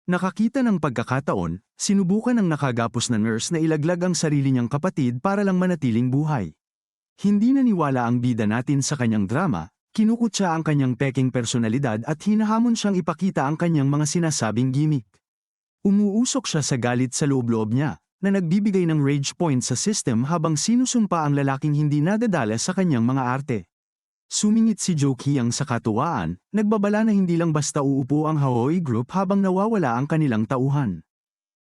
Nakakita ng pagkakataon, sinubukan ng nakagapos na nurse na ilaglag ang sarili niyang kapatid para lang manatiling buhay. Hindi naniwala ang bida natin sa kanyang drama, kinukutya ang kanyang peking personalidad at hinahamon siyang ipakita ang kanyang mga sinasabing gimmick. Umuusok siya sa galit sa loob-loob niya, na nagbibigay ng rage point sa system habang sinusumpa ang lalaking hindi nadadala sa kanyang mga arte. Sumingit si Joe Qiang sa katuwaan, nagbabala na hindi lang basta uupo ang Haoi Group habang nawawala ang kanilang tauhan.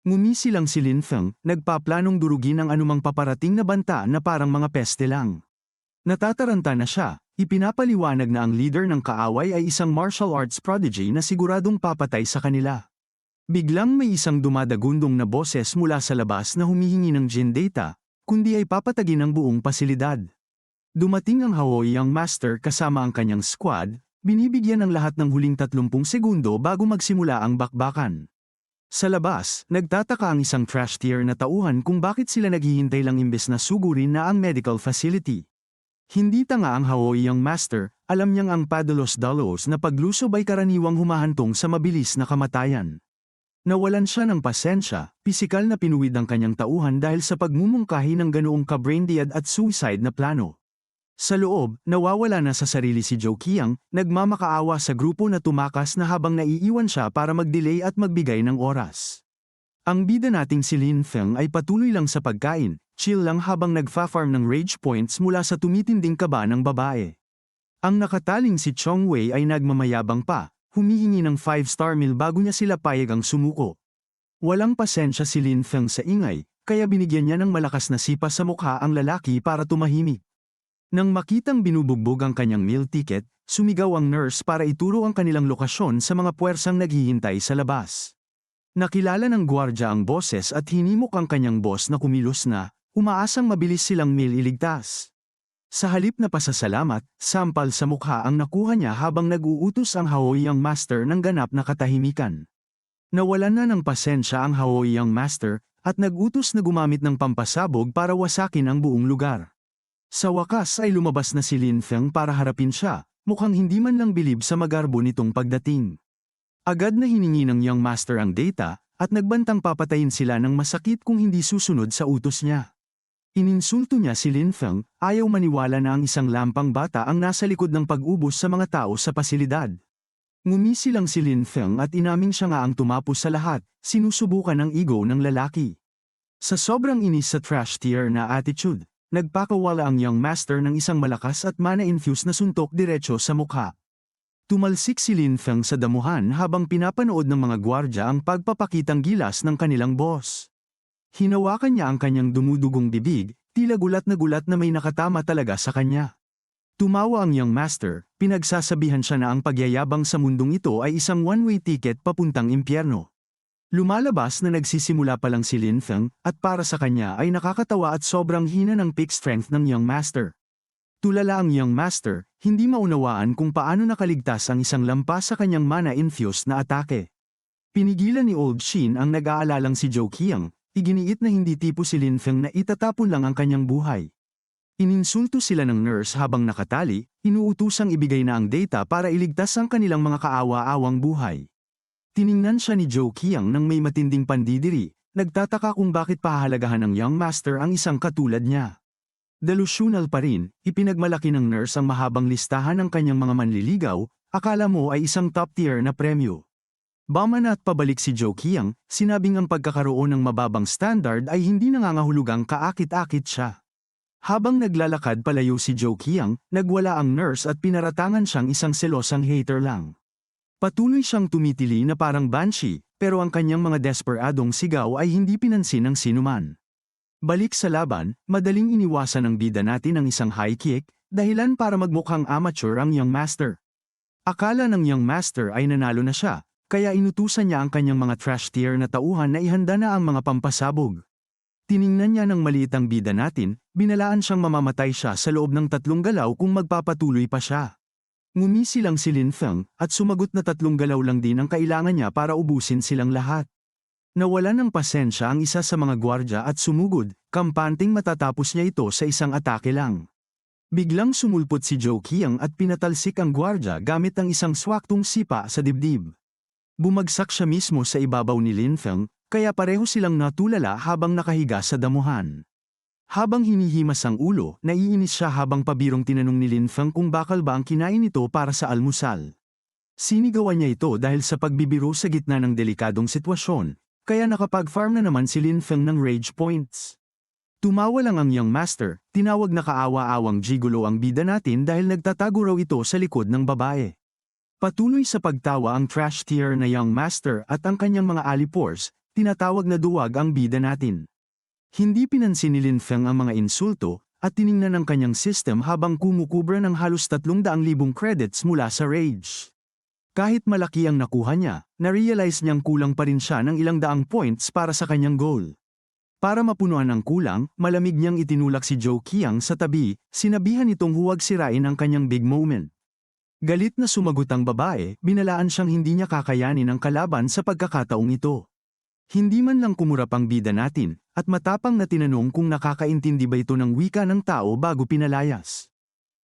Ngumisi lang si Lin Feng, nagpaplanong durugin ang anumang paparating na banta na parang mga peste lang. Natataranta na siya, ipinapaliwanag na ang leader ng kaaway ay isang martial arts prodigy na siguradong papatay sa kanila. Biglang may isang dumadagundong na boses mula sa labas na humihingi ng gene data, kundi ay papatagin ang buong pasilidad. Dumating ang Haoi Young Master kasama ang kanyang squad, binibigyan ng lahat ng huling 30 segundo bago magsimula ang bakbakan. Sa labas, nagtataka ang isang trash tier na tauhan kung bakit sila naghihintay lang imbes na sugurin na ang medical facility. Hindi tanga ang Haoi Young Master, alam niyang ang padalos-dalos na paglusob ay karaniwang humahantong sa mabilis na kamatayan. Nawalan siya ng pasensya, pisikal na pinuwid ang kanyang tauhan dahil sa pagmumungkahi ng ganoong ka-brain-dead at suicide na plano. Sa loob, nawawala na sa sarili si Joe Qiang, nagmamakaawa sa grupo na tumakas na habang naiiwan siya para mag-delay at magbigay ng oras. Ang bida nating si Lin Feng ay patuloy lang sa pagkain, chill lang habang nagfa-farm ng rage points mula sa tumitinding kaba ng babae. Ang nakataling si Chong Wei ay nagmamayabang pa, humihingi ng 5-star meal bago niya sila payagang sumuko. Walang pasensya si Lin Feng sa ingay, kaya binigyan niya ng malakas na sipa sa mukha ang lalaki para tumahimik. Nang makitang binubugbog ang kanyang meal ticket, sumigaw ang nurse para ituro ang kanilang lokasyon sa mga puwersang naghihintay sa labas. Nakilala ng gwardya ang boses at hinimok ang kanyang boss na kumilos na, umaasang mabilis silang meal iligtas. Sa halip na pasasalamat, sampal sa mukha ang nakuha niya habang nag-uutos ang Haoi Young Master ng ganap na katahimikan. Nawalan na ng pasensya ang Haoi Young Master, at nag-utos na gumamit ng pampasabog para wasakin ang buong lugar. Sa wakas ay lumabas na si Lin Feng para harapin siya, mukhang hindi man lang bilib sa magarbo nitong pagdating. Agad na hiningi ng Young Master ang data, at nagbantang papatayin sila ng masakit kung hindi susunod sa utos niya. Ininsulto niya si Lin Feng, ayaw maniwala na ang isang lampang bata ang nasa likod ng pag-ubos sa mga tao sa pasilidad. Ngumisi lang si Lin Feng at inaming siya nga ang tumapos sa lahat, sinusubukan ang ego ng lalaki. Sa sobrang inis sa trash tier na attitude, nagpakawala ang Young Master ng isang malakas at mana-infused na suntok diretso sa mukha. Tumalsik si Lin Feng sa damuhan habang pinapanood ng mga gwardya ang pagpapakitang gilas ng kanilang boss. Hinawakan niya ang kanyang dumudugong bibig, tila gulat na may nakatama talaga sa kanya. Tumawa ang young master, pinagsasabihan siya na ang pagyayabang sa mundong ito ay isang one-way ticket papuntang impyerno. Lumalabas na nagsisimula pa lang si Lin Feng at para sa kanya ay nakakatawa at sobrang hina ng peak strength ng young master. Tulala ang young master, hindi maunawaan kung paano nakaligtas ang isang lampas sa kanyang mana-infused na atake. Pinigilan ni Old Shin ang nag-aalalang si Zhou Qiang, iginiit na hindi tipo si Lin Feng na itatapon lang ang kanyang buhay. Ininsulto sila ng nurse habang nakatali, inuutusang ibigay na ang data para iligtas ang kanilang mga kaawa-awang buhay. Tiningnan siya ni Zhou Qiang nang may matinding pandidiri, nagtataka kung bakit pahahalagahan ng young master ang isang katulad niya. Delusional pa rin, ipinagmalaki ng nurse ang mahabang listahan ng kanyang mga manliligaw, akala mo ay isang top tier na premyo. Bama na at pabalik si Zhou Qiang, sinabing ang pagkakaroon ng mababang standard ay hindi nangangahulugang kaakit-akit siya. Habang naglalakad palayo si Zhou Qiang, nagwala ang nurse at pinaratangan siyang isang selosang hater lang. Patuloy siyang tumitili na parang banshee, pero ang kanyang mga desperadong sigaw ay hindi pinansin ng sinuman. Balik sa laban, madaling iniwasan ng bida natin ang isang high kick, dahilan para magmukhang amateur ang young master. Akala ng young master ay nanalo na siya, kaya inutusan niya ang kanyang mga trash tier na tauhan na ihanda na ang mga pampasabog. Tiningnan niya ng maliit ang bida natin, binalaan siyang mamamatay siya sa loob ng 3 galaw kung magpapatuloy pa siya. Ngumisi lang si Lin Feng at sumagot na 3 galaw lang din ang kailangan niya para ubusin silang lahat. Nawalan ng pasensya ang isa sa mga gwardya at sumugod, kampanting matatapos niya ito sa isang atake lang. Biglang sumulpot si Zhou Qiang at pinatalsik ang gwardya gamit ang isang swaktong sipa sa dibdib. Bumagsak siya mismo sa ibabaw ni Lin Feng, kaya pareho silang natulala habang nakahiga sa damuhan. Habang hinihimas ang ulo, naiinis siya habang pabirong tinanong ni Lin Feng kung bakal ba ang kinain ito para sa almusal. Sinigawan niya ito dahil sa pagbibiro sa gitna ng delikadong sitwasyon, kaya nakapag-farm na naman si Lin Feng ng rage points. Tumawa lang ang young master, tinawag na kaawa-awang gigolo ang bida natin dahil nagtatago raw ito sa likod ng babae. Patuloy sa pagtawa ang trash tier na young master at ang kanyang mga alipores, tinatawag na duwag ang bida natin. Hindi pinansin ni Lin Feng ang mga insulto, at tiningnan ang kanyang system habang kumukubra ng halos 300,000 credits mula sa rage. Kahit malaki ang nakuha niya, na-realize niyang kulang pa rin siya ng ilang daang points para sa kanyang goal. Para mapunuan ang kulang, malamig niyang itinulak si Zhou Qiang sa tabi, sinabihan itong huwag sirain ang kanyang big moment. Galit na sumagot ang babae, binalaan siyang hindi niya kakayanin ang kalaban sa pagkakataong ito. Hindi man lang kumurap ang bida natin, at matapang na tinanong kung nakakaintindi ba ito ng wika ng tao bago pinalayas.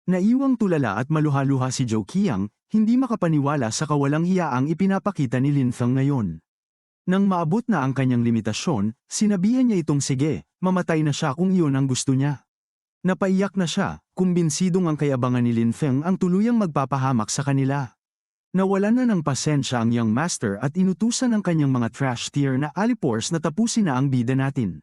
Naiwang tulala at maluha-luha si Zhou Qiang, hindi makapaniwala sa kawalang hiyaang ipinapakita ni Lin Feng ngayon. Nang maabot na ang kanyang limitasyon, sinabihan niya itong sige, mamatay na siya kung iyon ang gusto niya. Napaiyak na siya, kumbinsidong ang kayabangan ni Lin Feng ang tuluyang magpapahamak sa kanila. Nawalan na ng pasensya ang young master at inutusan ang kanyang mga trash tier na alipores na tapusin na ang bida natin.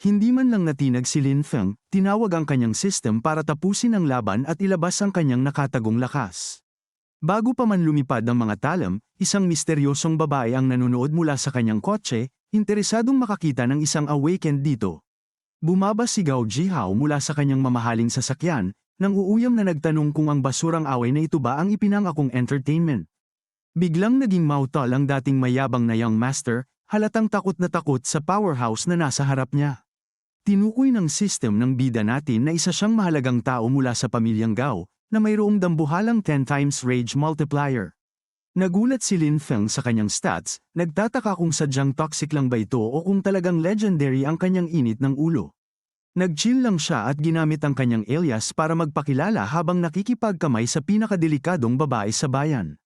Hindi man lang natinag si Lin Feng, tinawag ang kanyang system para tapusin ang laban at ilabas ang kanyang nakatagong lakas. Bago pa man lumipad ang mga talam, isang misteryosong babae ang nanonood mula sa kanyang kotse, interesadong makakita ng isang awakened dito. Bumaba si Gao Jihao mula sa kanyang mamahaling sasakyan, nang uuyam na nagtanong kung ang basurang away na ito ba ang ipinangakong entertainment. Biglang naging mautal ang dating mayabang na young master, halatang takot na takot sa powerhouse na nasa harap niya. Tinukoy ng system ng bida natin na isa siyang mahalagang tao mula sa pamilyang Gao, na mayroong dambuhalang 10 times rage multiplier. Nagulat si Lin Feng sa kanyang stats, nagtataka kung sadyang toxic lang ba ito o kung talagang legendary ang kanyang init ng ulo. Nag-chill lang siya at ginamit ang kanyang alias para magpakilala habang nakikipagkamay sa pinakadelikadong babae sa bayan.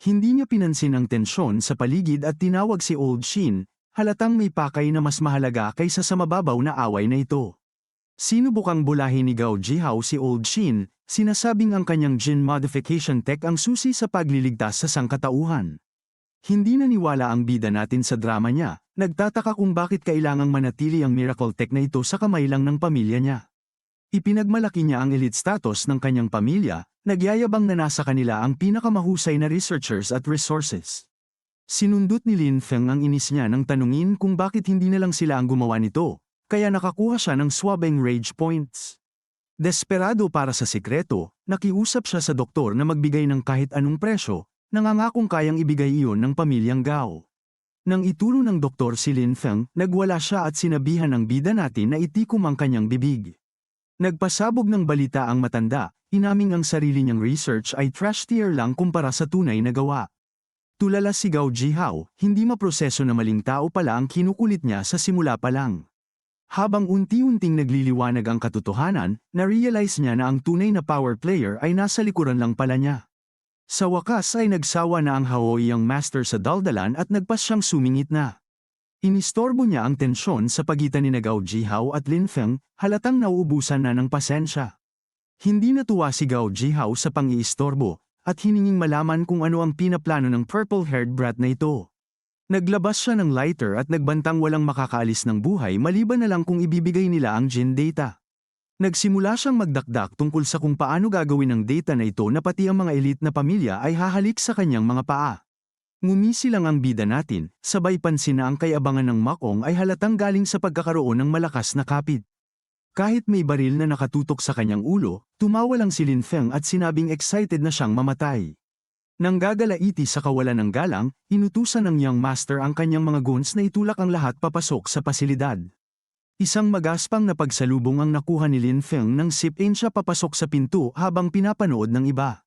Hindi niya pinansin ang tensyon sa paligid at tinawag si Old Shin, halatang may pakay na mas mahalaga kaysa sa mababaw na away na ito. Sinubukang bulahin ni Gao Jihao si Old Shin, sinasabing ang kanyang Jin modification tech ang susi sa pagliligtas sa sangkatauhan. Hindi naniwala ang bida natin sa drama niya, nagtataka kung bakit kailangang manatili ang miracle tech na ito sa kamay lang ng pamilya niya. Ipinagmalaki niya ang elite status ng kanyang pamilya, nagyayabang na nasa kanila ang pinakamahusay na researchers at resources. Sinundot ni Lin Feng ang inis niya nang tanungin kung bakit hindi na lang sila ang gumawa nito, kaya nakakuha siya ng swabing rage points. Desperado para sa sikreto, Nakiusap siya sa doktor na magbigay ng kahit anong presyo, nangangakong kayang ibigay iyon ng pamilyang Gao. Nang ituro ng doktor si Lin Feng, nagwala siya at sinabihan ng bida natin na itikom ang kanyang bibig. Nagpasabog ng balita ang matanda, inaming ang sarili niyang research ay trash tier lang kumpara sa tunay na gawa. Tulala si Gao Jihao, hindi maproseso na maling tao pala ang kinukulit niya sa simula pa lang. Habang unti-unting nagliliwanag ang katotohanan, na-realize niya na ang tunay na power player ay nasa likuran lang pala niya. Sa wakas ay nagsawa na ang Haoyang master sa daldalan at nagpas siyang sumingit na. Inistorbo niya ang tensyon sa pagitan ni Gao Jihao at Lin Feng, halatang nauubusan na ng pasensya. Hindi natuwa si Gao Jihao sa pang-iistorbo, at hininging malaman kung ano ang pinaplano ng purple-haired brat na ito. Naglabas siya ng lighter at nagbantang walang makakaalis ng buhay maliban na lang kung ibibigay nila ang Jin data. Nagsimula siyang magdakdak tungkol sa kung paano gagawin ng data na ito na pati ang mga elite na pamilya ay hahalik sa kanyang mga paa. Ngumisi lang ang bida natin, sabay pansin na ang kayabangan ng Makong ay halatang galing sa pagkakaroon ng malakas na kapit. Kahit may baril na nakatutok sa kanyang ulo, tumawa lang si Lin Feng at sinabing excited na siyang mamatay. Nang gagalaiti sa kawalan ng galang, inutusan ng young master ang kanyang mga goons na itulak ang lahat papasok sa pasilidad. Isang magaspang na pagsalubong ang nakuha ni Lin Feng nang sipin siya papasok sa pinto habang pinapanood ng iba.